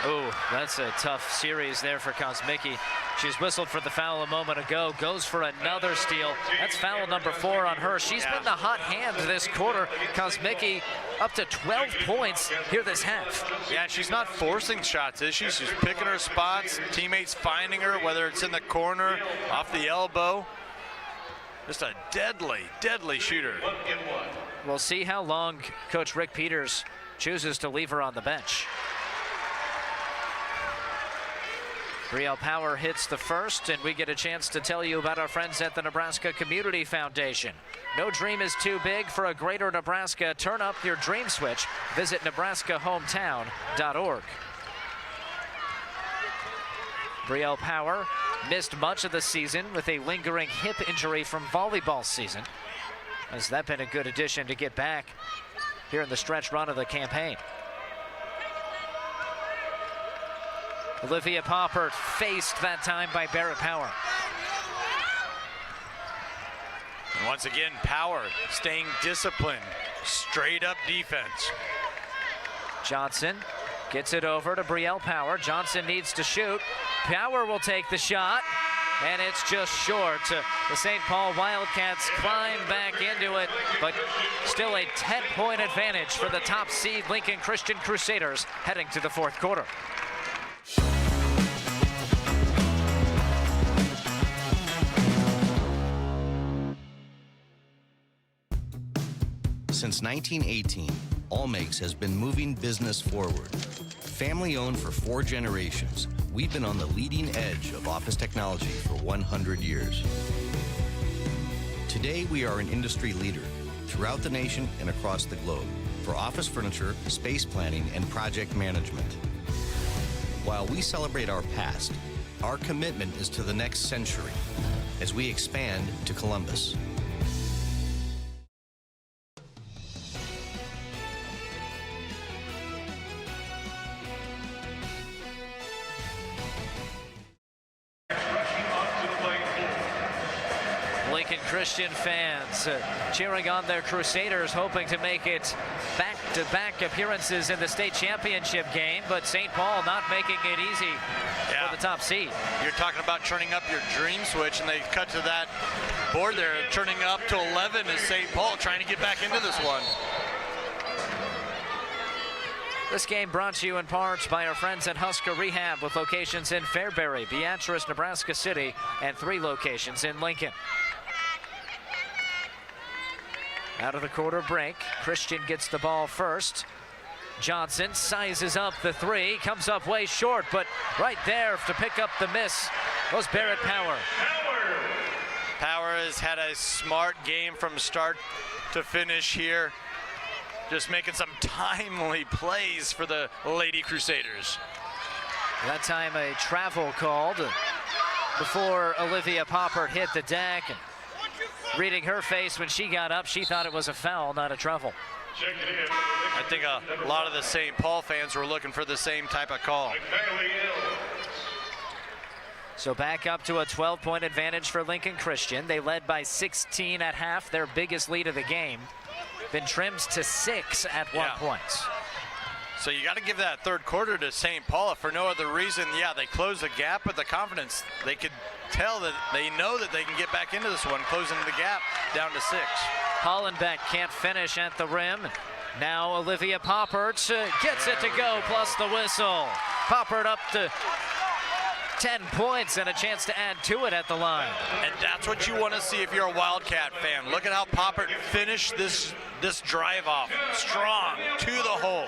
Oh, that's a tough series there for Kosmicki. She's whistled for the foul a moment ago, goes for another steal. That's foul number 4 on her. She's been the hot hand this quarter. Kosmicki up to 12 points here this half. Yeah, she's not forcing shots, is she? She's picking her spots, teammates finding her, whether it's in the corner, off the elbow. Just a deadly, deadly shooter. We'll see how long Coach Rick Peters chooses to leave her on the bench. Brielle Power hits the first, and we get a chance to tell you about our friends at the Nebraska Community Foundation. No dream is too big for a greater Nebraska. Turn up your dream switch. Visit nebraskahometown.org. Brielle Power missed much of the season with a lingering hip injury from volleyball season. Has that been a good addition to get back here in the stretch run of the campaign? Olivia Poppert faced that time by Barrett Power. And once again, Power staying disciplined, straight up defense. Johnson gets it over to Brielle Power. Johnson needs to shoot. Power will take the shot, and it's just short. The St. Paul Wildcats climb back into it, but still a 10-point advantage for the top seed Lincoln Christian Crusaders heading to the fourth quarter. Since 1918, Allmakes has been moving business forward. Family owned for 4 generations, we've been on the leading edge of office technology for 100 years. Today, we are an industry leader throughout the nation and across the globe for office furniture, space planning, and project management. While we celebrate our past, our commitment is to the next century as we expand to Columbus. Lincoln Christian fans cheering on their Crusaders, hoping to make it back-to-back appearances in the state championship game, but St. Paul not making it easy for the top seed. You're talking about turning up your dream switch, and they cut to that board there. Turning up to 11 is St. Paul trying to get back into this one. This game brought to you in part by our friends at Husker Rehab, with locations in Fairbury, Beatrice, Nebraska City, and 3 locations in Lincoln. Out of the quarter break, Christian gets the ball first. Johnson sizes up the 3, comes up way short, but right there to pick up the miss was Barrett Power. Power has had a smart game from start to finish here. Just making some timely plays for the Lady Crusaders. That time a travel called before Olivia Poppert hit the deck. And reading her face when she got up, she thought it was a foul, not a travel. I think a lot of the St. Paul fans were looking for the same type of call. So back up to a 12-point advantage for Lincoln Christian. They led by 16 at half, their biggest lead of the game. Been trimmed to 6 at one point. So you got to give that third quarter to St. Paul if for no other reason. Yeah, they closed the gap, but the confidence, they could tell that they know that they can get back into this one, closing the gap down to 6. Hollenbeck can't finish at the rim. Now Olivia Poppert gets it to go, plus the whistle. Poppert up to 10 points and a chance to add to it at the line. And that's what you want to see if you're a Wildcat fan. Look at how Poppert finished this drive off. Strong to the hole.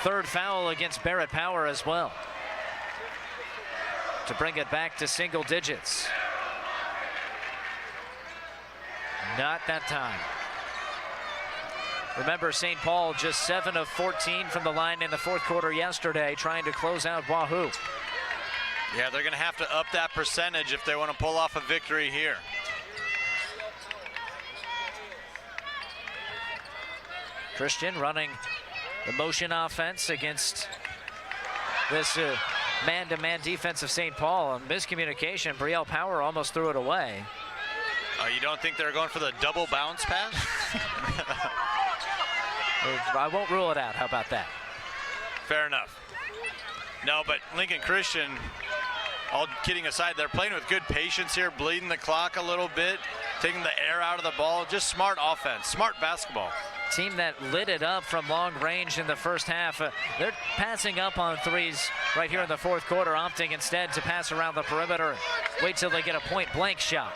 Third foul against Barrett Power as well, to bring it back to single digits. Not that time. Remember, St. Paul just 7 of 14 from the line in the fourth quarter yesterday, trying to close out Wahoo. Yeah, they're going to have to up that percentage if they want to pull off a victory here. Christian running the motion offense against this man-to-man defense of St. Paul. A miscommunication. Brielle Power almost threw it away. You don't think they're going for the double bounce pass? I won't rule it out. How about that? Fair enough. No, but Lincoln Christian, all kidding aside, they're playing with good patience here, bleeding the clock a little bit, taking the air out of the ball. Just smart offense, smart basketball. Team that lit it up from long range in the first half. They're passing up on threes right here in the fourth quarter, opting instead to pass around the perimeter and wait till they get a point-blank shot.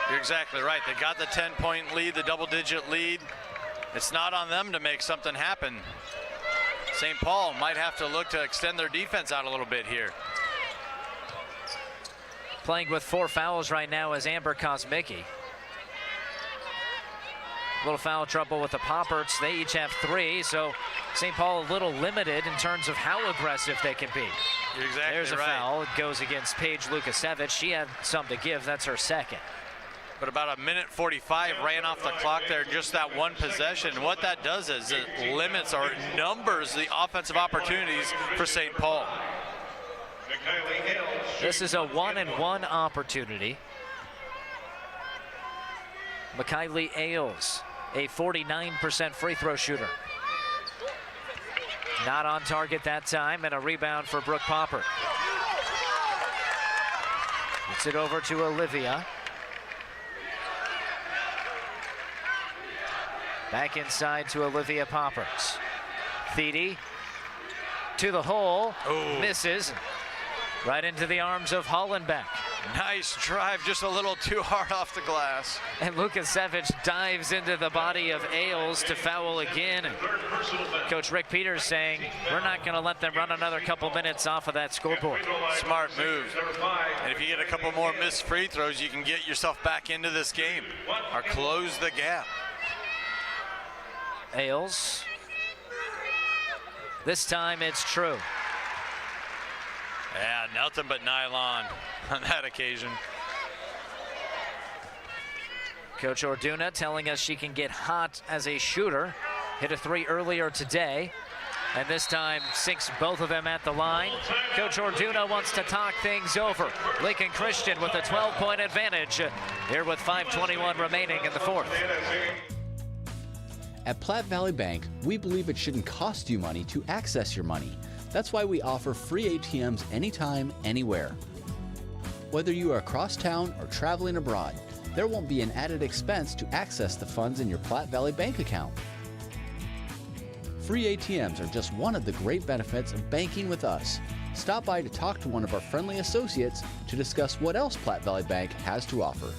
You're exactly right. They got the 10-point lead, the double-digit lead. It's not on them to make something happen. St. Paul might have to look to extend their defense out a little bit here. playing with 4 fouls right now is Amber Kosmicki. A little foul trouble with the Popperts. They each have 3, so St. Paul a little limited in terms of how aggressive they can be. You're exactly There's a right. foul. It goes against Paige Lukasevich. She had some to give. That's her second. But about 1:45 ran off the clock there, just that one possession. What that does is it limits or numbers the offensive opportunities for St. Paul. This is a 1-and-1 opportunity. Mikaylee Ailes, a 49% free throw shooter. Not on target that time, and a rebound for Brooke Popper. Gets it over to Olivia. Back inside to Olivia Poppers. Thede to the hole, misses. Right into the arms of Hollenbeck. Nice drive, just a little too hard off the glass. And Lukasevich dives into the body of Ailes to foul again. And Coach Rick Peters saying, we're not going to let them run another couple minutes off of that scoreboard. Smart move. And if you get a couple more missed free throws, you can get yourself back into this game or close the gap. Ailes. This time it's true. Yeah, nothing but nylon on that occasion. Coach Orduna telling us she can get hot as a shooter. Hit a 3 earlier today, and this time sinks both of them at the line. Coach Orduna wants to talk things over. Lincoln Christian with a 12-point advantage here with 5:21 remaining in the fourth. At Platte Valley Bank, we believe it shouldn't cost you money to access your money. That's why we offer free ATMs anytime, anywhere. Whether you are across town or traveling abroad, there won't be an added expense to access the funds in your Platte Valley Bank account. Free ATMs are just one of the great benefits of banking with us. Stop by to talk to one of our friendly associates to discuss what else Platte Valley Bank has to offer.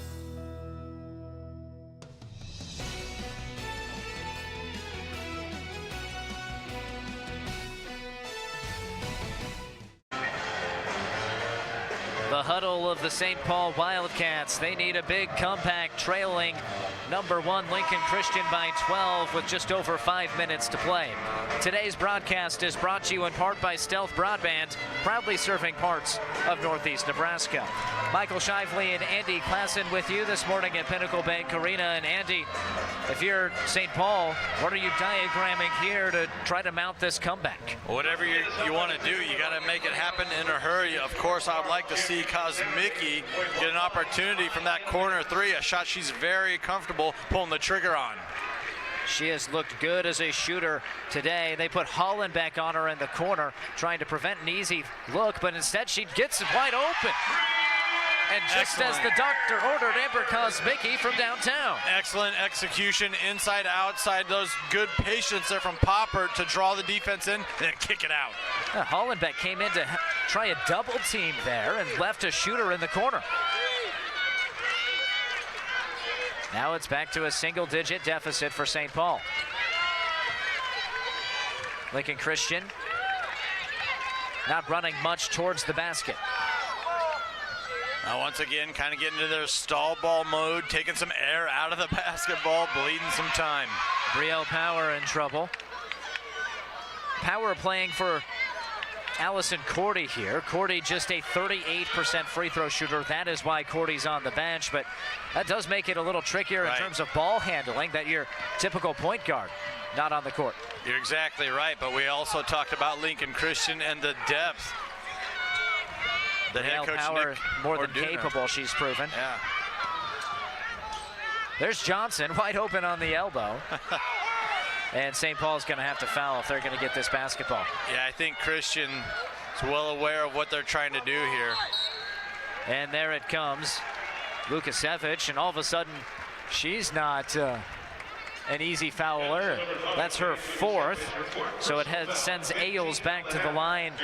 The huddle of the St. Paul Wildcats. They need a big comeback, trailing number 1 Lincoln Christian by 12 with just over 5 minutes to play. Today's broadcast is brought to you in part by Stealth Broadband, proudly serving parts of Northeast Nebraska. Michael Shively and Andy Klassen with you this morning at Pinnacle Bank Arena. And Andy, if you're St. Paul, what are you diagramming here to try to mount this comeback? Whatever you want to do, you got to make it happen in a hurry. Of course, I would like to see Kosmicki get an opportunity from that corner 3, a shot she's very comfortable pulling the trigger on. She has looked good as a shooter today. They put Hollenbeck on her in the corner, trying to prevent an easy look, but instead she gets it wide open. And just as the doctor ordered, Amber Kosmicki from downtown. Excellent execution, inside, outside. Those good patience there from Popper to draw the defense in and then kick it out. Hollenbeck came in to try a double team there and left a shooter in the corner. Now it's back to a single-digit deficit for St. Paul. Lincoln Christian not running much towards the basket. Now once again, kind of getting into their stall ball mode, taking some air out of the basketball, bleeding some time. Brielle Power in trouble. Power playing for Allison Cordy here. Cordy just a 38% free throw shooter. That is why Cordy's on the bench, but that does make it a little trickier in terms of ball handling, that your typical point guard not on the court. You're exactly right, but we also talked about Lincoln Christian and the depth. The head coach Power, Nick more than Orduna. capable, she's proven. Yeah. There's Johnson wide open on the elbow. And St. Paul's going to have to foul if they're going to get this basketball. Yeah, I think Christian is well aware of what they're trying to do here. And there it comes. Lukasevich, and all of a sudden, she's not an easy fouler. That's her 4th. So it sends Ailes back to the line.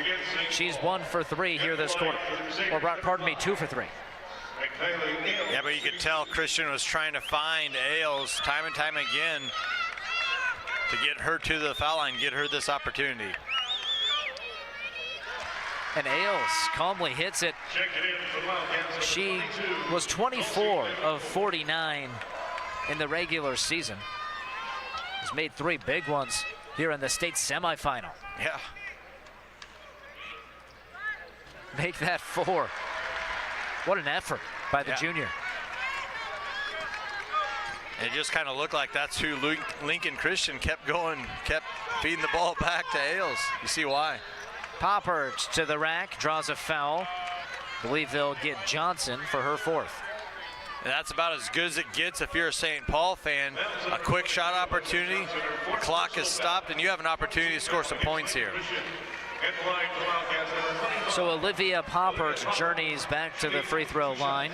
She's 1 for 3 here this quarter. Or pardon me, 2 for 3. Yeah, but you could tell Christian was trying to find Ailes time and time again to get her to the foul line, get her this opportunity. And Ailes calmly hits it. She was 24 of 49 in the regular season. Has made 3 big ones here in the state semifinal. Yeah. Make that 4. What an effort by the junior. It just kind of looked like that's who Lincoln Christian kept going, kept feeding the ball back to Ailes. You see why. Poppert to the rack, draws a foul. Believe they'll get Johnson for her 4th. And that's about as good as it gets if you're a St. Paul fan. A quick shot opportunity, the clock is stopped, and you have an opportunity to score some points here. So Olivia Poppert journeys back to the free throw line.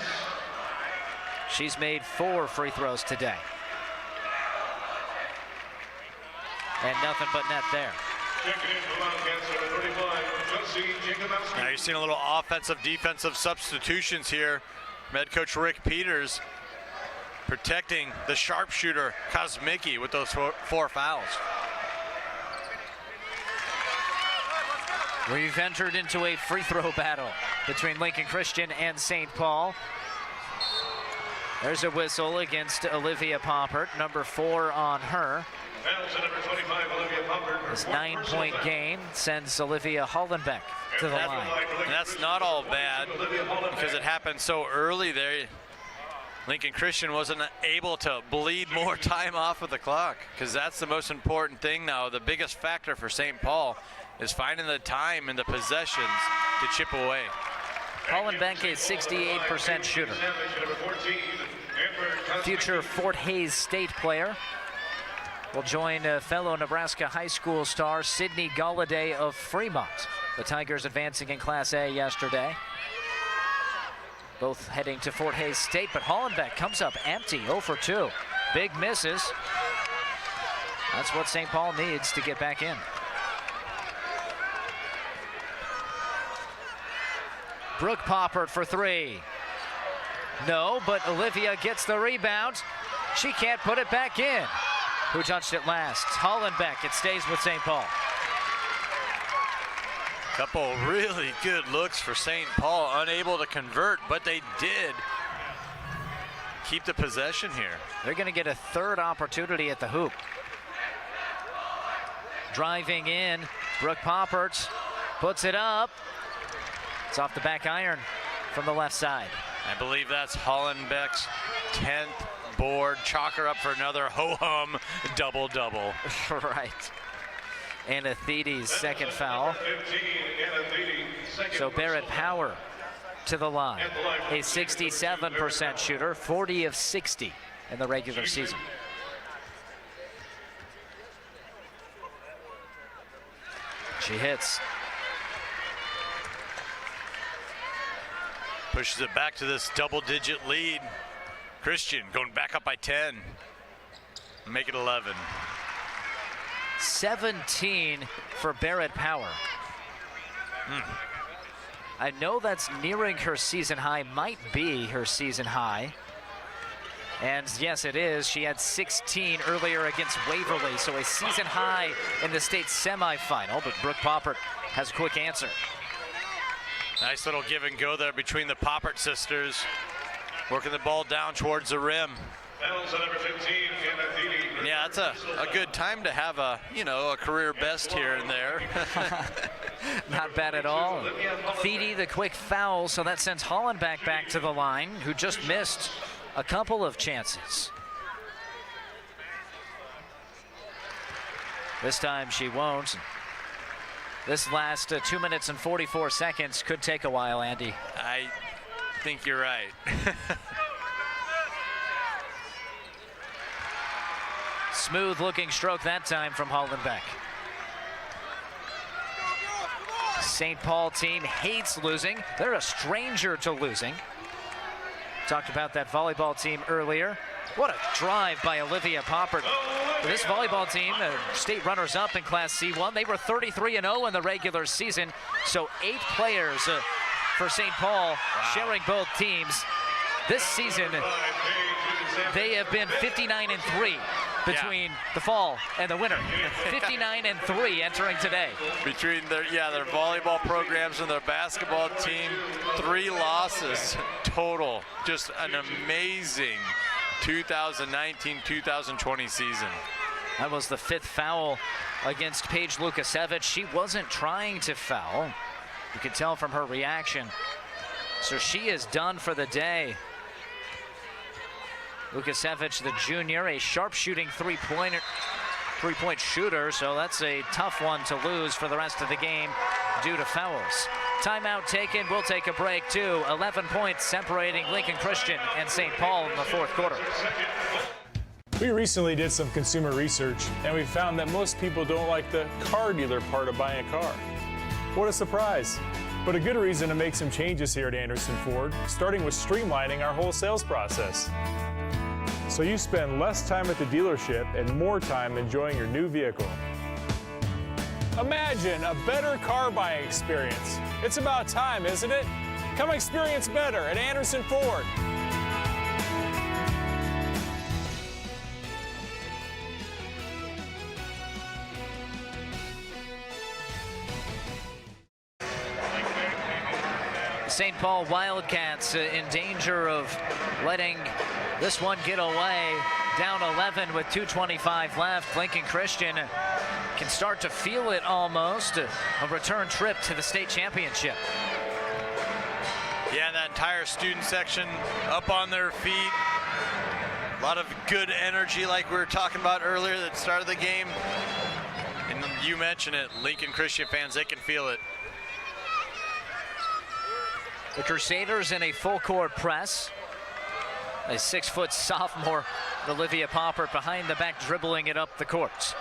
She's made 4 free throws today. And nothing but net there. Now you're seeing a little offensive, defensive substitutions here. Head coach Rick Peters protecting the sharpshooter Kosmicki with those 4 fouls. We've entered into a free throw battle between Lincoln Christian and St. Paul. There's a whistle against Olivia Poppert, number 4 on her. This 9-point game sends Olivia Hollenbeck to the line. And that's not all bad because it happened so early there. Lincoln Christian wasn't able to bleed more time off of the clock, because that's the most important thing now. The biggest factor for St. Paul is finding the time and the possessions to chip away. Hollenbeck, a 68% shooter. Future Fort Hays State player. Will join fellow Nebraska high school star Sydney Galladay of Fremont. The Tigers advancing in Class A yesterday. Both heading to Fort Hays State, but Hollenbeck comes up empty, 0 for 2. Big misses. That's what St. Paul needs to get back in. Brooke Poppert for 3. No, but Olivia gets the rebound. She can't put it back in. Who touched it last? Hollenbeck. It stays with St. Paul. Couple really good looks for St. Paul, unable to convert, but they did keep the possession here. They're going to get a 3rd opportunity at the hoop. Driving in, Brooke Poppert puts it up. It's off the back iron from the left side. I believe that's Hollenbeck's 10th board. Chalk her up for another ho-hum double-double. Right. And Athete's 2nd foul. So Barrett Power to the line. A 67% shooter, 40 of 60 in the regular season. She hits. Pushes it back to this double-digit lead. Christian going back up by 10. Make it 11. 17 for Barrett Power. I know that's nearing her season high, might be her season high. And yes, it is. She had 16 earlier against Waverly, so a season high in the state semifinal, but Brooke Poppert has a quick answer. Nice little give and go there between the Poppert sisters. Working the ball down towards the rim. Yeah, it's a good time to have a career best here and there. Not bad at all. Feedy the quick foul, so that sends Hollenbeck back to the line, who just missed a couple of chances. This time she won't. This last 2 minutes and 44 seconds could take a while, Andy. I think you're right. Smooth looking stroke that time from Hollenbeck. St. Paul team hates losing. They're a stranger to losing. Talked about that volleyball team earlier. What a drive by Olivia Poppert. This volleyball team, state runners-up in Class C1, they were 33-0 in the regular season. So 8 players for St. Paul sharing both teams. This season, they have been 59-3 between the fall and the winter. 59-3 entering today. Between their volleyball programs and their basketball team, 3 losses total. Just an amazing 2019-2020 season. That was the 5th foul against Paige Lukasevich. She wasn't trying to foul. You could tell from her reaction. So she is done for the day. Lukasevich, the junior, a sharp-shooting three-point shooter, so that's a tough one to lose for the rest of the game due to fouls. Timeout taken. We'll take a break, too. 11 points separating Lincoln Christian and St. Paul in the 4th quarter. We recently did some consumer research, and we found that most people don't like the car dealer part of buying a car. What a surprise! But a good reason to make some changes here at Anderson Ford, starting with streamlining our whole sales process. So you spend less time at the dealership and more time enjoying your new vehicle. Imagine a better car buying experience. It's about time, isn't it? Come experience better at Anderson Ford. St. Paul Wildcats in danger of letting this one get away. Down 11 with 2:25 left. Lincoln Christian can start to feel it almost. A return trip to the state championship. Yeah, that entire student section up on their feet. A lot of good energy like we were talking about earlier at the start of the game. And you mentioned it, Lincoln Christian fans, they can feel it. The Crusaders in a full court press. A 6-foot sophomore, Olivia Poppert, behind the back, dribbling it up the court.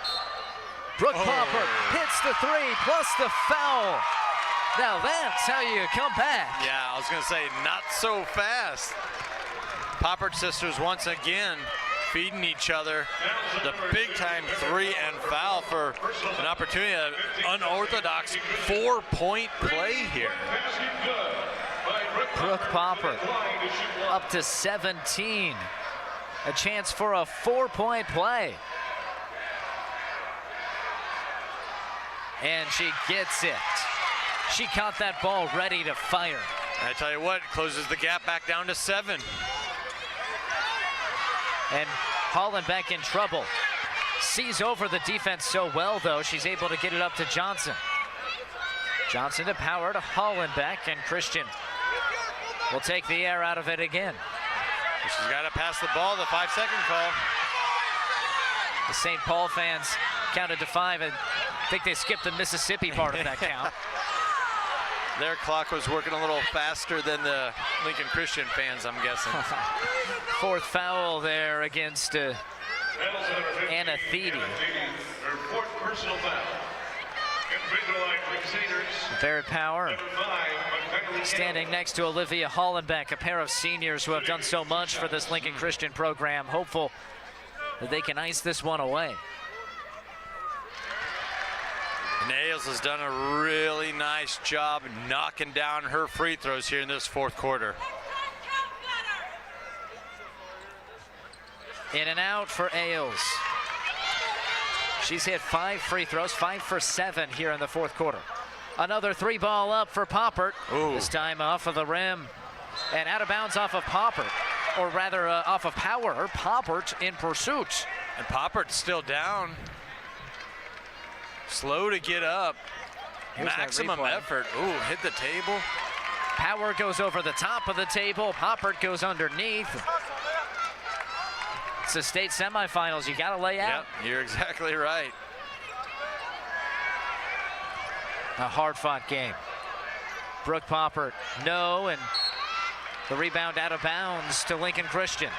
Brooke Poppert hits the 3 plus the foul. Now that's how you come back. Yeah, I was going to say, not so fast. Poppert sisters once again feeding each other the big-time 3 and foul for an opportunity, an unorthodox 4-point play here. Brooke Poppert up to 17. A chance for a 4-point play. And she gets it. She caught that ball ready to fire. I tell you what, closes the gap back down to 7. And Hollenbeck in trouble. Sees over the defense so well, though, she's able to get it up to Johnson. Johnson to Power to Hollenbeck, and Christian will take the air out of it again. She's got to pass the ball, the 5-second call. The St. Paul fans counted to 5, and I think they skipped the Mississippi part of that count. Their clock was working a little faster than the Lincoln Christian fans, I'm guessing. 4th foul there against Anna Thiede. Her 4th personal foul. Barrett Power standing next to Olivia Hollenbeck, a pair of seniors who have done so much for this Lincoln Christian program, hopeful that they can ice this one away. Nails has done a really nice job knocking down her free throws here in this 4th quarter. In and out for Ailes. She's hit 5 free throws, 5 for 7 here in the 4th quarter. Another 3-ball up for Poppert. Ooh. This time off of the rim and out of bounds off of Poppert, or rather off of Power. Poppert in pursuit. And Poppert's still down. Slow to get up. Here's maximum effort. Ooh, hit the table. Power goes over the top of the table. Poppert goes underneath. It's the state semifinals. You got to lay out. Yep, you're exactly right. A hard-fought game. Brooke Poppert, no, and the rebound out of bounds to Lincoln Christian.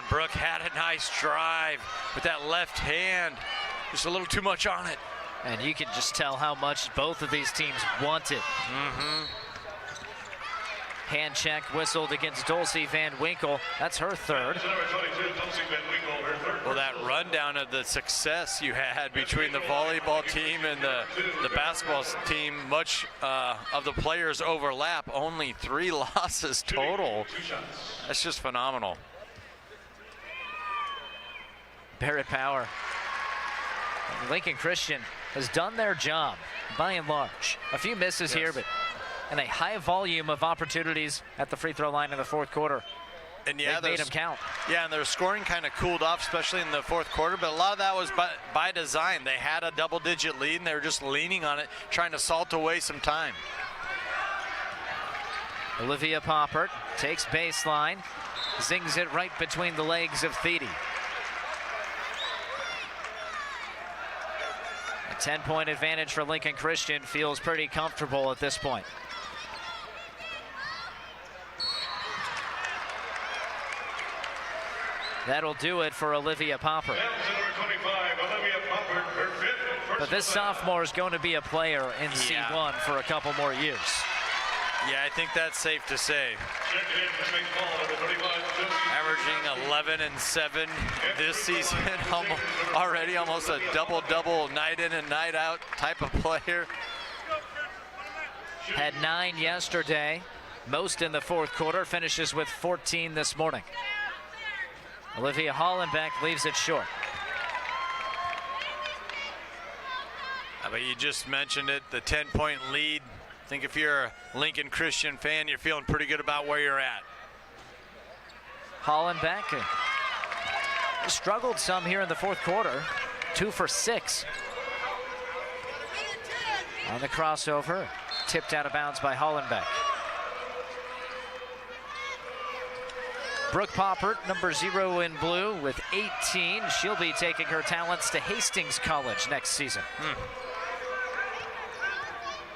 Brooke had a nice drive with that left hand. Just a little too much on it. And you can just tell how much both of these teams want it. Mm-hmm. Hand check whistled against Dulcie Van Winkle. That's her 3rd. Well, that rundown of the success you had between the volleyball team and the basketball team, much of the players overlap, only 3 losses total. That's just phenomenal. Barrett Power. Lincoln Christian has done their job by and large. A few misses here, but and a high volume of opportunities at the free throw line in the fourth quarter. And yeah, they made them count. Yeah, and their scoring kind of cooled off, especially in the fourth quarter, but a lot of that was by design. They had a double-digit lead, and they were just leaning on it, trying to salt away some time. Olivia Poppert takes baseline, zings it right between the legs of Thede. A 10-point advantage for Lincoln Christian feels pretty comfortable at this point. That'll do it for Olivia Poppert. But this sophomore is going to be a player in C1 for a couple more years. Yeah, I think that's safe to say. Averaging 11 and 7 this season, already almost a double-double night in and night out type of player. Had 9 yesterday, most in the fourth quarter, finishes with 14 this morning. Olivia Hollenbeck leaves it short. But you just mentioned it, the 10-point lead. I think if you're a Lincoln Christian fan, you're feeling pretty good about where you're at. Hollenbeck struggled some here in the fourth quarter. 2 for 6. On the crossover, tipped out of bounds by Hollenbeck. Brooke Poppert, number 0 in blue with 18. She'll be taking her talents to Hastings College next season.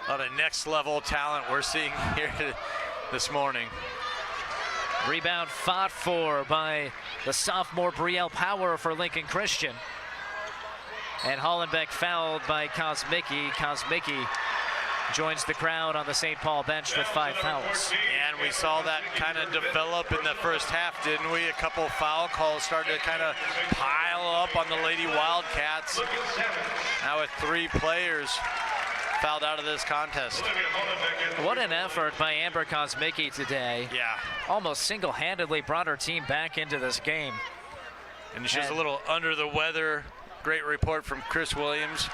A lot of next level talent we're seeing here this morning. Rebound fought for by the sophomore Brielle Power for Lincoln Christian. And Hollenbeck fouled by Kosmicki. Kosmicki joins the crowd on the St. Paul bench with 5 fouls. Yeah, and we saw that kind of develop in the first half, didn't we? A couple foul calls started to kind of pile up on the Lady Wildcats. Now with 3 players fouled out of this contest. What an effort by Amber Kosmicki today. Yeah. Almost single-handedly brought her team back into this game. And she was a little under the weather. Great report from Chris Williams.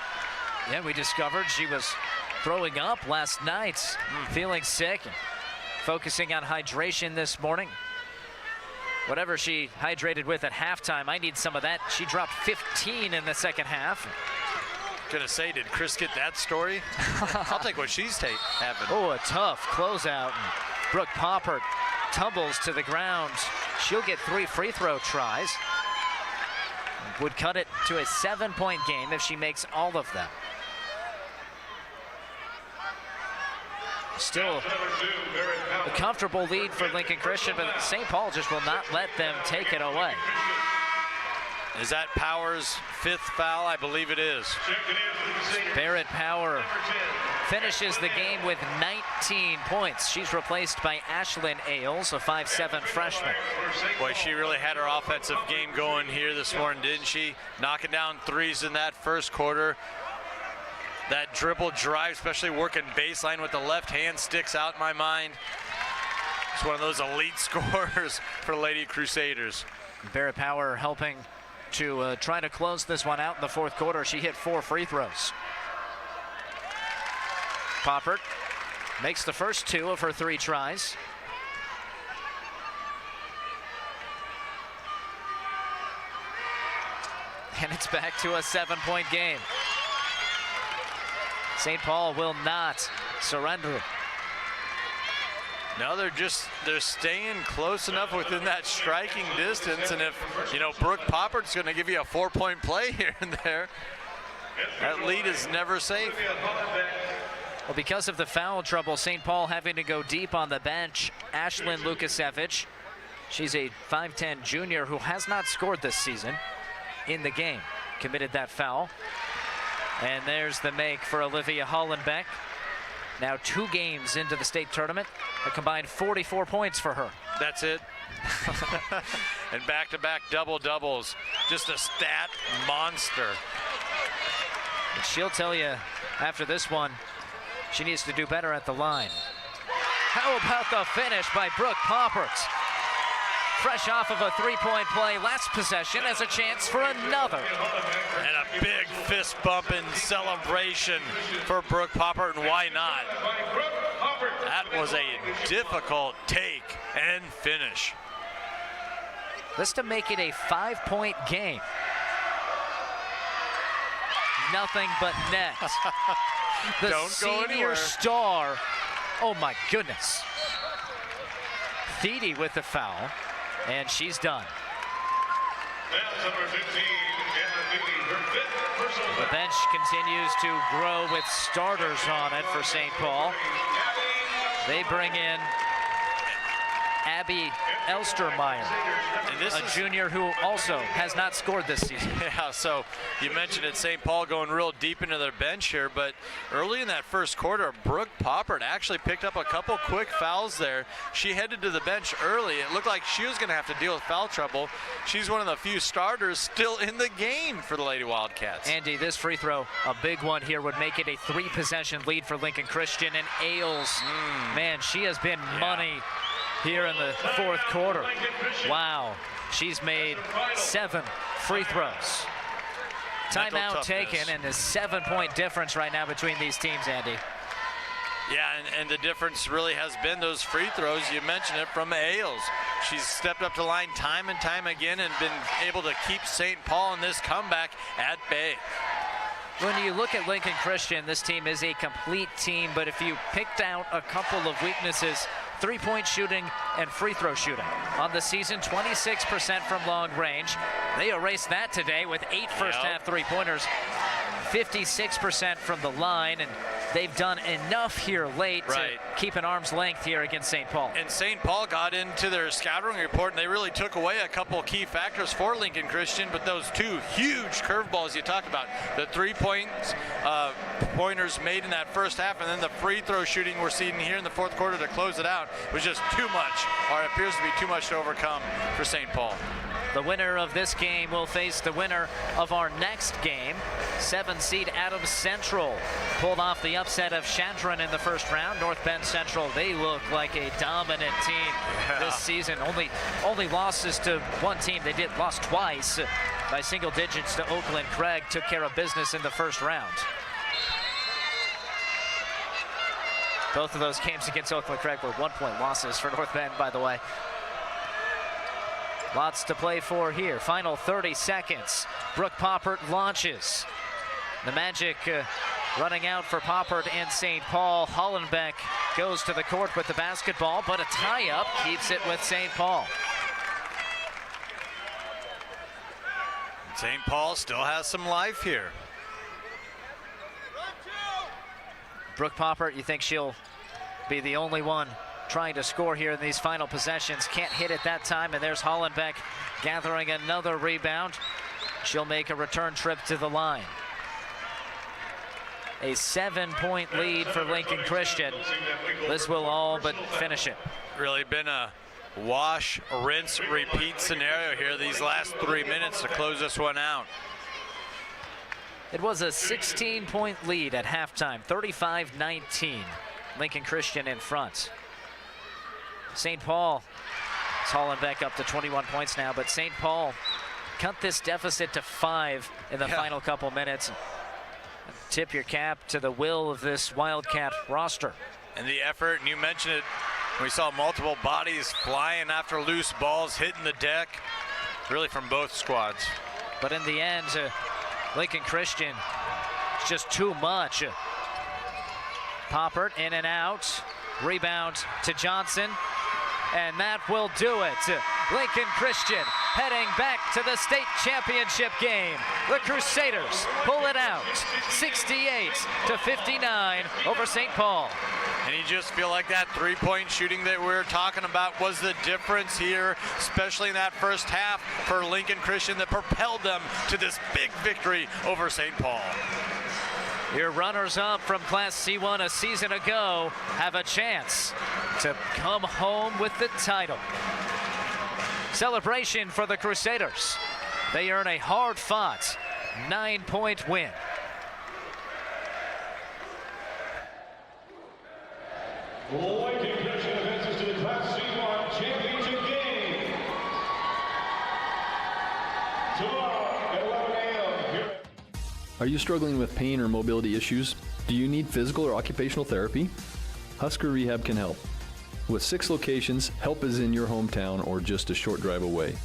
Yeah, we discovered she was throwing up last night, feeling sick, and focusing on hydration this morning. Whatever she hydrated with at halftime, I need some of that. She dropped 15 in the second half. Gonna say, did Chris get that story? I'll take what she's having. Oh, a tough closeout. Brooke Poppert tumbles to the ground. She'll get 3 free throw tries. Would cut it to a 7-point game if she makes all of them. Still a comfortable lead for Lincoln Christian, but St. Paul just will not let them take it away. Is that Power's 5th foul? I believe it is. Barrett Power finishes the game with 19 points. She's replaced by Ashlyn Ailes, a 5'7" freshman. Boy, she really had her offensive game going here this morning, didn't she? Knocking down 3s in that first quarter. That dribble drive, especially working baseline with the left hand, sticks out in my mind. It's one of those elite scorers for Lady Crusaders. Barrett Power helping to try to close this one out in the fourth quarter. She hit 4 free throws. Poppert makes the first 2 of her 3 tries. And it's back to a 7-point game. St. Paul will not surrender. No, they're staying close enough within that striking distance, and if, Brooke Poppert's going to give you a 4-point play here and there, that lead is never safe. Well, because of the foul trouble, St. Paul having to go deep on the bench. Ashlyn Lukasevich, she's a 5'10" junior who has not scored this season in the game, committed that foul. And there's the make for Olivia Hollenbeck. Now 2 games into the state tournament, a combined 44 points for her. That's it. And back-to-back double-doubles. Just a stat monster. And she'll tell you after this one, she needs to do better at the line. How about the finish by Brooke Poppert? fresh off of a three-point play last possession, has a chance for another. And a big fist bump in celebration for Brooke Poppert, and why not? That was a difficult take and finish. This to make it a 5-point game. Nothing but net. The Don't go senior anywhere. star, oh my goodness. Feedy with the foul, and she's done. The bench continues to grow with starters on it for St. Paul. They bring in Abby Elstermeyer, a junior who also has not scored this season. Yeah, so you mentioned it, St. Paul going real deep into their bench here, but early in that first quarter, Brooke Poppert actually picked up a couple quick fouls there. She headed to the bench early. It looked like she was going to have to deal with foul trouble. She's one of the few starters still in the game for the Lady Wildcats. Andy, this free throw, a big one here, would make it a 3-possession lead for Lincoln Christian. And Ailes, man, she has been money here in the fourth quarter. Wow, she's made 7 free throws. Timeout taken, and a 7-point difference right now between these teams, Andy. Yeah, and the difference really has been those free throws. You mentioned it from Ailes. She's stepped up to line time and time again and been able to keep St. Paul in this comeback at bay. When you look at Lincoln Christian, this team is a complete team, but if you picked out a couple of weaknesses, 3-point shooting and free throw shooting. On the season, 26% from long range. They erased that today with 8 first-half three-pointers. 56% from the line, and they've done enough here late to keep an arm's length here against St. Paul. And St. Paul got into their scouting report, and they really took away a couple key factors for Lincoln Christian, but those 2 huge curveballs you talked about, the 3-pointers made in that first half, and then the free throw shooting we're seeing here in the fourth quarter to close it out was just too much, or it appears to be too much to overcome for St. Paul. The winner of this game will face the winner of our next game. 7-seed Adams Central pulled off the upset of Chandron in the first round. North Bend Central, they look like a dominant team this season. Only losses to one team. They lost twice by single digits to Oakland. Craig took care of business in the first round. Both of those games against Oakland Craig were 1-point losses for North Bend, by the way. Lots to play for here. Final 30 seconds. Brooke Poppert launches. The Magic running out for Poppert and St. Paul. Hollenbeck goes to the court with the basketball, but a tie-up keeps it with St. Paul. St. Paul still has some life here. Brooke Poppert, you think she'll be the only one trying to score here in these final possessions? Can't hit it that time, and there's Hollenbeck gathering another rebound. She'll make a return trip to the line. A 7-point lead for Lincoln Christian. This will all but finish it. Really been a wash, rinse, repeat scenario here these last 3 minutes to close this one out. It was a 16-point lead at halftime, 35-19. Lincoln Christian in front. St. Paul is hauling back up to 21 points now, but St. Paul cut this deficit to 5 in the final couple minutes. Tip your cap to the will of this Wildcat roster. And the effort, and you mentioned it, we saw multiple bodies flying after loose balls, hitting the deck, really from both squads. But in the end, Lincoln Christian, it's just too much. Poppert in and out. Rebound to Johnson. And that will do it. Lincoln Christian heading back to the state championship game. The Crusaders pull it out 68-59 over St. Paul. And you just feel like that three-point shooting that we were talking about was the difference here, especially in that first half for Lincoln Christian, that propelled them to this big victory over St. Paul. Your runners-up from Class C1 a season ago have a chance to come home with the title. Celebration for the Crusaders. They earn a hard-fought 9-point win. Lincoln Christian advances to the Class C1 championship game. Are you struggling with pain or mobility issues? Do you need physical or occupational therapy? Husker Rehab can help. With 6 locations, help is in your hometown or just a short drive away.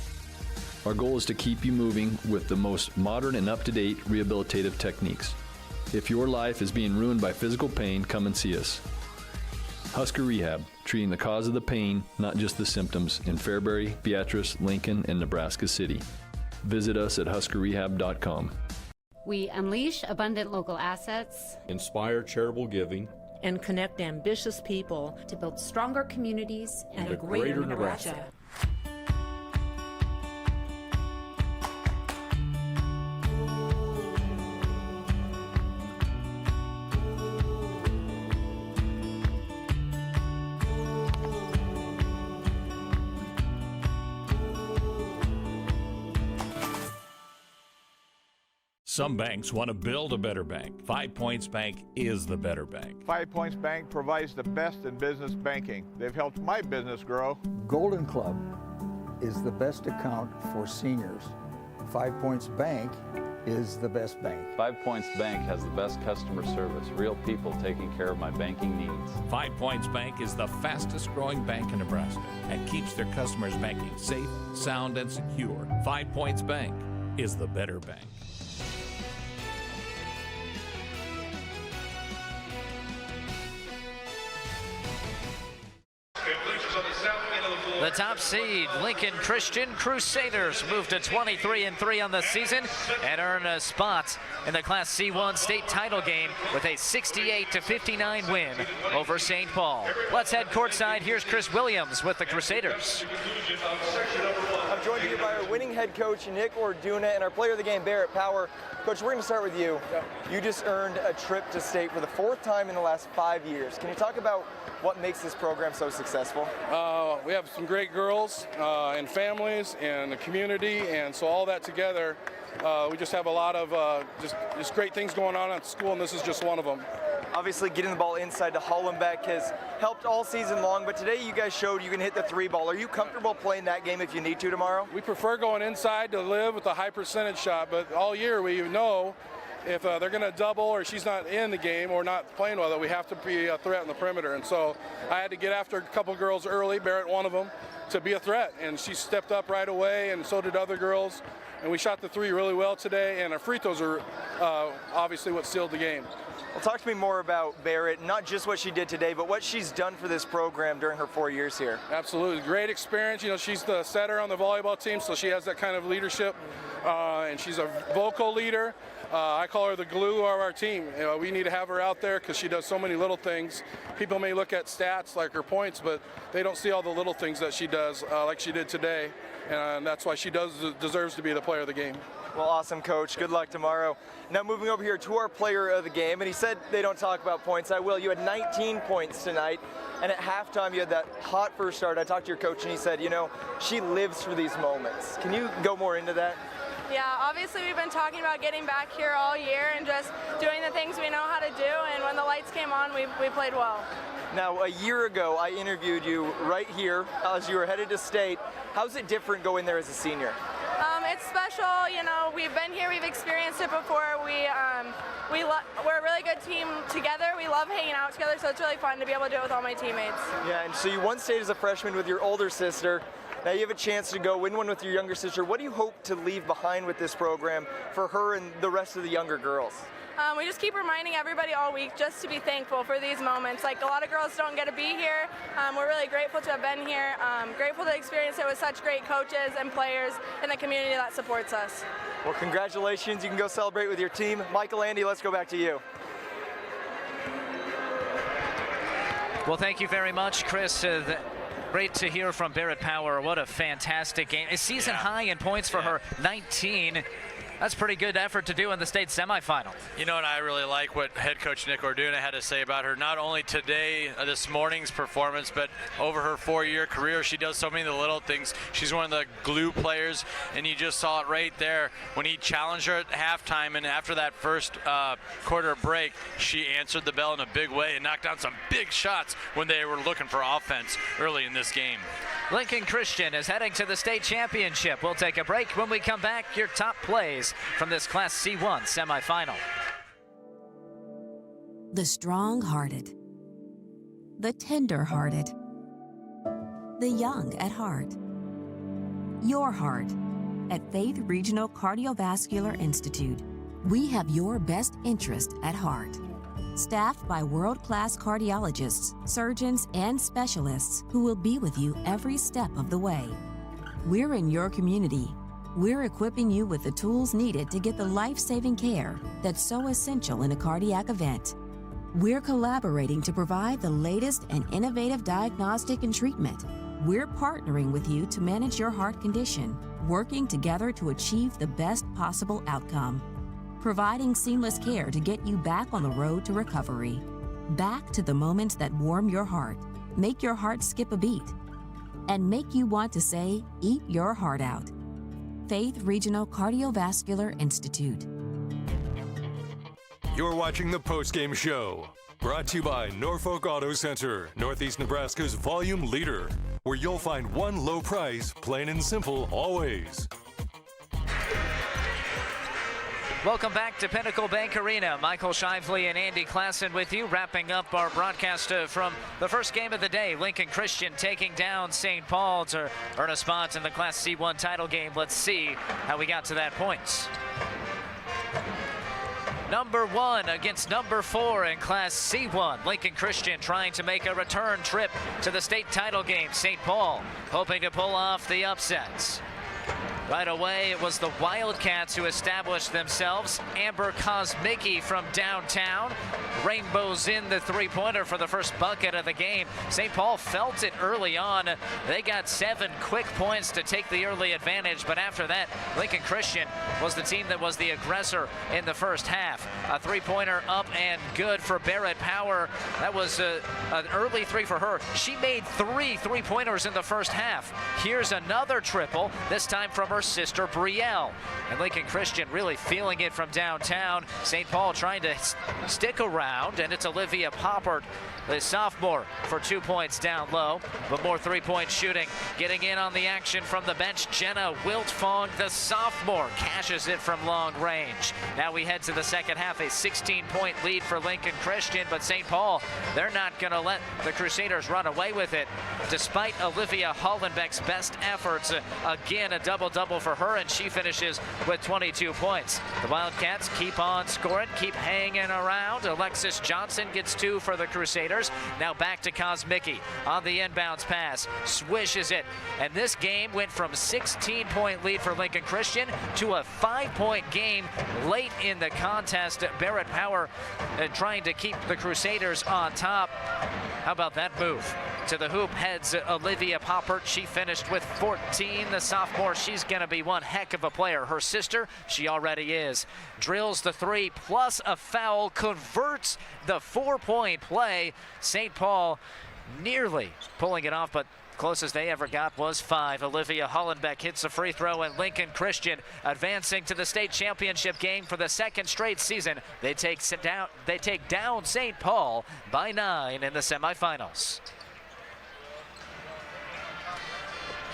Our goal is to keep you moving with the most modern and up-to-date rehabilitative techniques. If your life is being ruined by physical pain, come and see us. Husker Rehab, treating the cause of the pain, not just the symptoms, in Fairbury, Beatrice, Lincoln, and Nebraska City. Visit us at huskerrehab.com. We unleash abundant local assets, inspire charitable giving, and connect ambitious people to build stronger communities and a greater Nebraska. Some banks want to build a better bank. 5 Points Bank is the better bank. 5 Points Bank provides the best in business banking. They've helped my business grow. Golden Club is the best account for seniors. 5 Points Bank is the best bank. 5 Points Bank has the best customer service, real people taking care of my banking needs. 5 Points Bank is the fastest growing bank in Nebraska and keeps their customers banking safe, sound, and secure. 5 Points Bank is the better bank. The top seed, Lincoln Christian Crusaders, moved to 23-3 on the season and earn a spot in the Class C1 state title game with a 68-59 win over St. Paul. Let's head courtside. Here's Chris Williams with the Crusaders. I'm joined here by our winning head coach, Nick Orduna, and our player of the game, Barrett Power. Coach, we're going to start with you. You just earned a trip to state for the 4th time in the last 5 years. Can you talk about what makes this program so successful? We have some great girls and families and the community, and so all that together, we just have a lot of just great things going on at the school, and this is just one of them. Obviously, getting the ball inside to Hollenbeck has helped all season long, but today you guys showed you can hit the 3 ball. Are you comfortable playing that game if you need to tomorrow? We prefer going inside to live with a high percentage shot, but all year we know if they're going to double or she's not in the game or not playing well, that we have to be a threat in the perimeter. And so I had to get after a couple girls early, Barrett one of them, to be a threat. And she stepped up right away, and so did other girls. And we shot the 3 really well today, and our free throws are obviously what sealed the game. Well, talk to me more about Barrett, not just what she did today, but what she's done for this program during her 4 years here. Absolutely. Great experience. You know, she's the setter on the volleyball team, so she has that kind of leadership, and she's a vocal leader. I call her the glue of our team. You know, we need to have her out there because she does so many little things. People may look at stats like her points, but they don't see all the little things that she does like she did today, and that's why she deserves to be the player of the game. Well, awesome, Coach. Good luck tomorrow. Now moving over here to our player of the game, and he said they don't talk about points. I will. You had 19 points tonight, and at halftime you had that hot first start. I talked to your coach, and he said, you know, she lives for these moments. Can you go more into that? Yeah, obviously we've been talking about getting back here all year and just doing the things we know how to do, and when the lights came on, we played well. Now, a year ago, I interviewed you right here as you were headed to state. How's it different going there as a senior? It's special, you know, we've been here, we've experienced it before. We're a really good team together. We love hanging out together, so it's really fun to be able to do it with all my teammates. Yeah, and so you won state as a freshman with your older sister. Now you have a chance to go win one with your younger sister. What do you hope to leave behind with this program for her and the rest of the younger girls? We just keep reminding everybody all week just to be thankful for these moments. Like, a lot of girls don't get to be here. We're really grateful to have been here, grateful to experience it with such great coaches and players in the community that supports us. Well, congratulations. You can go celebrate with your team. Michael, Andy, let's go back to you. Well, thank you very much, Chris. Great to hear from Barrett Power. What a fantastic game. A season high in points for her, 19. That's pretty good effort to do in the state semifinal. You know, and I really like what head coach Nick Orduna had to say about her, not only today, this morning's performance, but over her 4-year career. She does so many of the little things. She's one of the glue players, and you just saw it right there when he challenged her at halftime, and after that first quarter break, she answered the bell in a big way and knocked down some big shots when they were looking for offense early in this game. Lincoln Christian is heading to the state championship. We'll take a break. When we come back, your top plays from this Class C1 semifinal. The strong-hearted, the tender-hearted, the young at heart. Your heart. At Faith Regional Cardiovascular Institute, we have your best interest at heart. Staffed by world-class cardiologists, surgeons, and specialists who will be with you every step of the way. We're in your community. We're equipping you with the tools needed to get the life-saving care that's so essential in a cardiac event. We're collaborating to provide the latest and innovative diagnostic and treatment. We're partnering with you to manage your heart condition, working together to achieve the best possible outcome. Providing seamless care to get you back on the road to recovery. Back to the moments that warm your heart, make your heart skip a beat, and make you want to say, eat your heart out. Faith Regional Cardiovascular Institute. You're watching the postgame show, brought to you by Norfolk Auto Center, Northeast Nebraska's volume leader, where you'll find one low price, plain and simple, always. Welcome back to Pinnacle Bank Arena. Michael Shively and Andy Klassen with you, wrapping up our broadcast from the first game of the day. Lincoln Christian taking down St. Paul to earn a spot in the Class C1 title game. Let's see how we got to that point. Number 1 against number 4 in Class C1. Lincoln Christian trying to make a return trip to the state title game. St. Paul hoping to pull off the upsets. Right away, it was the Wildcats who established themselves. Amber Kosmicki from downtown rainbows in the three-pointer for the first bucket of the game. St. Paul felt it early on. They got 7 quick points to take the early advantage, but after that, Lincoln Christian was the team that was the aggressor in the first half. A three-pointer up and good for Barrett Power. That was an early three for her. She made 3 three-pointers in the first half. Here's another triple, this time from her sister Brielle. And Lincoln Christian really feeling it from downtown. St. Paul trying to stick around, and it's Olivia Poppert, the sophomore, for 2 points down low, but more three-point shooting. Getting in on the action from the bench, Jenna Wiltfong, the sophomore, cashes it from long range. Now we head to the second half, a 16-point lead for Lincoln Christian, but St. Paul, they're not going to let the Crusaders run away with it. Despite Olivia Hollenbeck's best efforts, again a double-double for her, and she finishes with 22 points. The Wildcats keep on scoring, keep hanging around. Alexis Johnson gets 2 for the Crusaders. Now back to Kosmicki on the inbounds pass, swishes it, and this game went from 16-point lead for Lincoln Christian to a 5-point game late in the contest. Barrett Power trying to keep the Crusaders on top. How about that move? To the hoop heads Olivia Poppert. She finished with 14. The sophomore, she's going to be one heck of a player. Her sister, she already is. Drills the 3 plus a foul, converts the 4-point play. St. Paul nearly pulling it off, but closest they ever got was 5. Olivia Hollenbeck hits a free throw, and Lincoln Christian advancing to the state championship game for the second straight season. They take down St. Paul by 9 in the semifinals.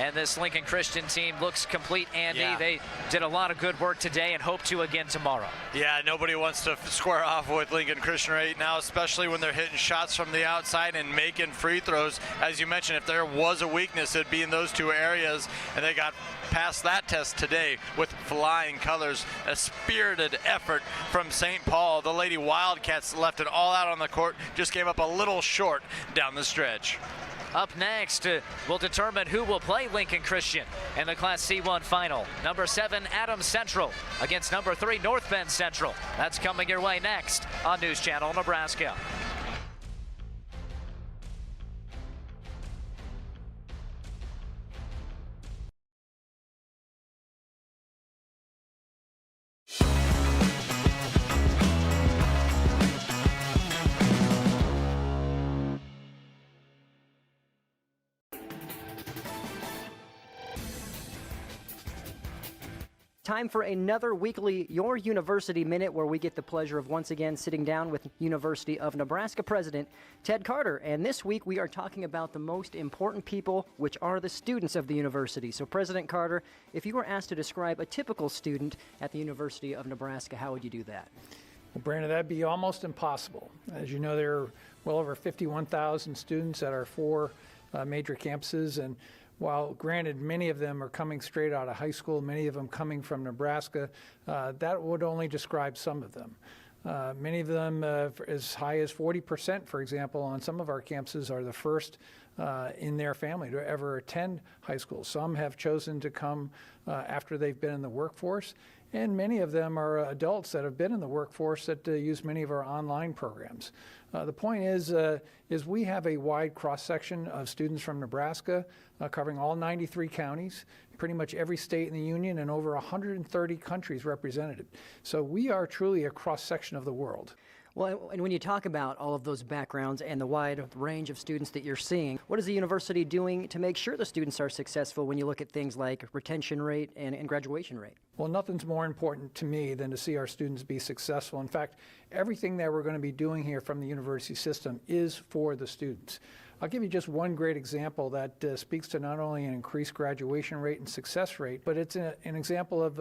And this Lincoln Christian team looks complete, Andy. Yeah. They did a lot of good work today and hope to again tomorrow. Yeah, nobody wants to square off with Lincoln Christian right now, especially when they're hitting shots from the outside and making free throws. As you mentioned, if there was a weakness, it'd be in those 2 areas, and they got past that test today with flying colors. A spirited effort from St. Paul. The Lady Wildcats left it all out on the court, just came up a little short down the stretch. Up next, we'll determine who will play Lincoln Christian in the Class C1 final. Number 7, Adams Central against number 3, North Bend Central. That's coming your way next on News Channel Nebraska. Time for another weekly Your University Minute, where we get the pleasure of once again sitting down with University of Nebraska President Ted Carter. And this week we are talking about the most important people, which are the students of the university. So President Carter, if you were asked to describe a typical student at the University of Nebraska, how would you do that? Well, Brandon, that'd be almost impossible. As you know, there are well over 51,000 students at our four major campuses, and while granted many of them are coming straight out of high school, many of them coming from Nebraska, that would only describe some of them. Many of them, as high as 40%, for example, on some of our campuses are the first in their family to ever attend high school. Some have chosen to come after they've been in the workforce, and many of them are adults that have been in the workforce that use many of our online programs. The point is we have a wide cross-section of students from Nebraska covering all 93 counties, pretty much every state in the union, and over 130 countries represented. So we are truly a cross-section of the world. Well, and when you talk about all of those backgrounds and the wide range of students that you're seeing, what is the university doing to make sure the students are successful when you look at things like retention rate and graduation rate? Well, nothing's more important to me than to see our students be successful. In fact, everything that we're going to be doing here from the university system is for the students. I'll give you just one great example that speaks to not only an increased graduation rate and success rate, but it's an example of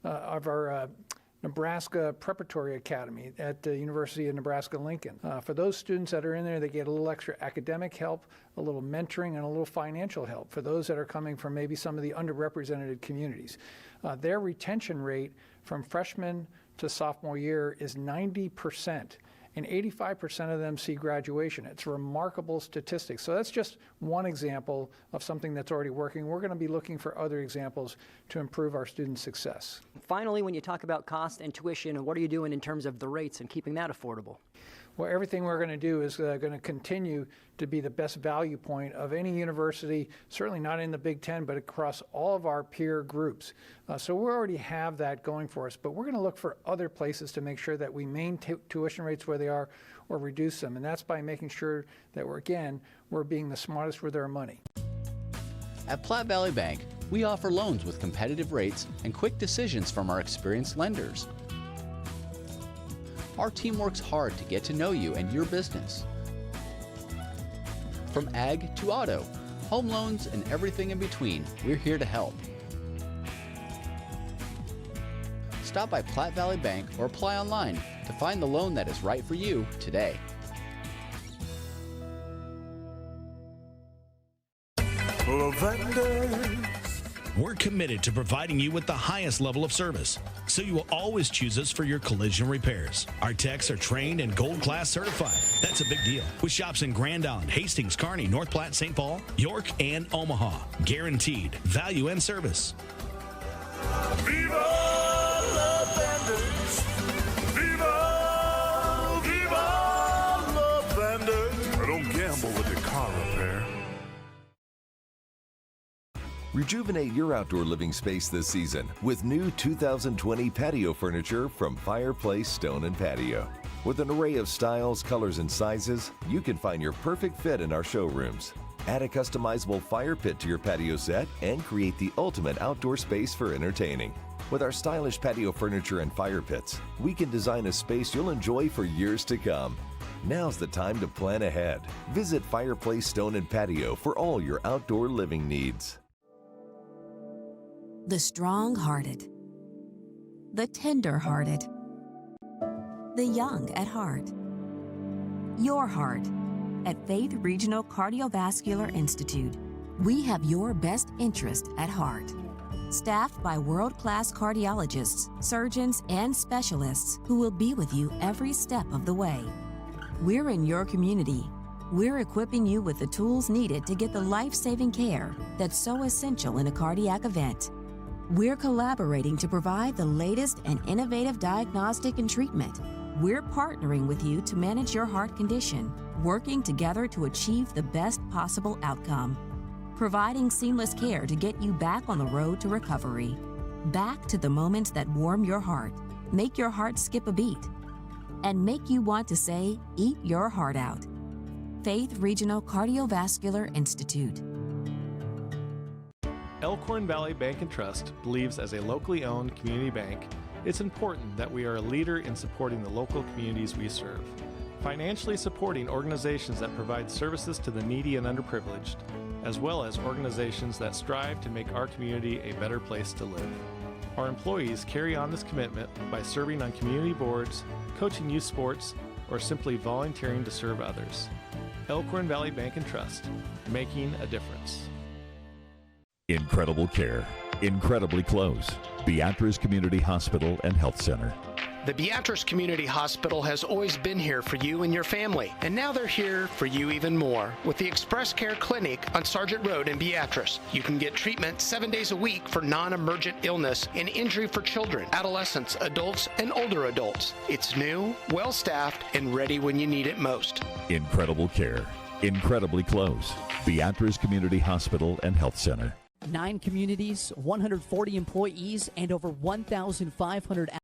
our Nebraska Preparatory Academy at the University of Nebraska-Lincoln. For those students that are in there, they get a little extra academic help, a little mentoring, and a little financial help. For those that are coming from maybe some of the underrepresented communities, their retention rate from freshman to sophomore year is 90%. And 85% of them see graduation. It's a remarkable statistic. So that's just one example of something that's already working. We're going to be looking for other examples to improve our student success. Finally, when you talk about cost and tuition, what are you doing in terms of the rates and keeping that affordable? Well, everything we're going to do is going to continue to be the best value point of any university, certainly not in the Big Ten, but across all of our peer groups. So we already have that going for us, but we're going to look for other places to make sure that we maintain tuition rates where they are or reduce them. And that's by making sure that we're being the smartest with our money. At Platte Valley Bank, we offer loans with competitive rates and quick decisions from our experienced lenders. Our team works hard to get to know you and your business. From ag to auto, home loans, and everything in between, we're here to help. Stop by Platte Valley Bank or apply online to find the loan that is right for you today. We're committed to providing you with the highest level of service, so you will always choose us for your collision repairs. Our techs are trained and Gold Class certified. That's a big deal. With shops in Grand Island, Hastings, Kearney, North Platte, St. Paul, York, and Omaha. Guaranteed value and service. Viva La Vendors! Viva! Viva La Vendors! I don't gamble with the car repair. Rejuvenate your outdoor living space this season with new 2020 patio furniture from Fireplace Stone & Patio. With an array of styles, colors, and sizes, you can find your perfect fit in our showrooms. Add a customizable fire pit to your patio set and create the ultimate outdoor space for entertaining. With our stylish patio furniture and fire pits, we can design a space you'll enjoy for years to come. Now's the time to plan ahead. Visit Fireplace Stone & Patio for all your outdoor living needs. The strong-hearted, the tender-hearted, the young at heart. Your heart at Faith Regional Cardiovascular Institute. We have your best interest at heart. Staffed by world-class cardiologists, surgeons, and specialists who will be with you every step of the way. We're in your community. We're equipping you with the tools needed to get the life-saving care that's so essential in a cardiac event. We're collaborating to provide the latest and innovative diagnostic and treatment. We're partnering with you to manage your heart condition, working together to achieve the best possible outcome. Providing seamless care to get you back on the road to recovery. Back to the moments that warm your heart, make your heart skip a beat, and make you want to say, eat your heart out. Faith Regional Cardiovascular Institute. Elkhorn Valley Bank and Trust believes as a locally owned community bank, it's important that we are a leader in supporting the local communities we serve. Financially supporting organizations that provide services to the needy and underprivileged, as well as organizations that strive to make our community a better place to live. Our employees carry on this commitment by serving on community boards, coaching youth sports, or simply volunteering to serve others. Elkhorn Valley Bank and Trust, making a difference. Incredible care, incredibly close. Beatrice Community Hospital and Health Center. The Beatrice Community Hospital has always been here for you and your family, and now they're here for you even more with the Express Care Clinic on Sargent Road in Beatrice. You can get treatment 7 days a week for non-emergent illness and injury for children, adolescents, adults, and older adults. It's new, well-staffed, and ready when you need it most. Incredible care, incredibly close. Beatrice Community Hospital and Health Center. 9 communities, 140 employees, and over 1,500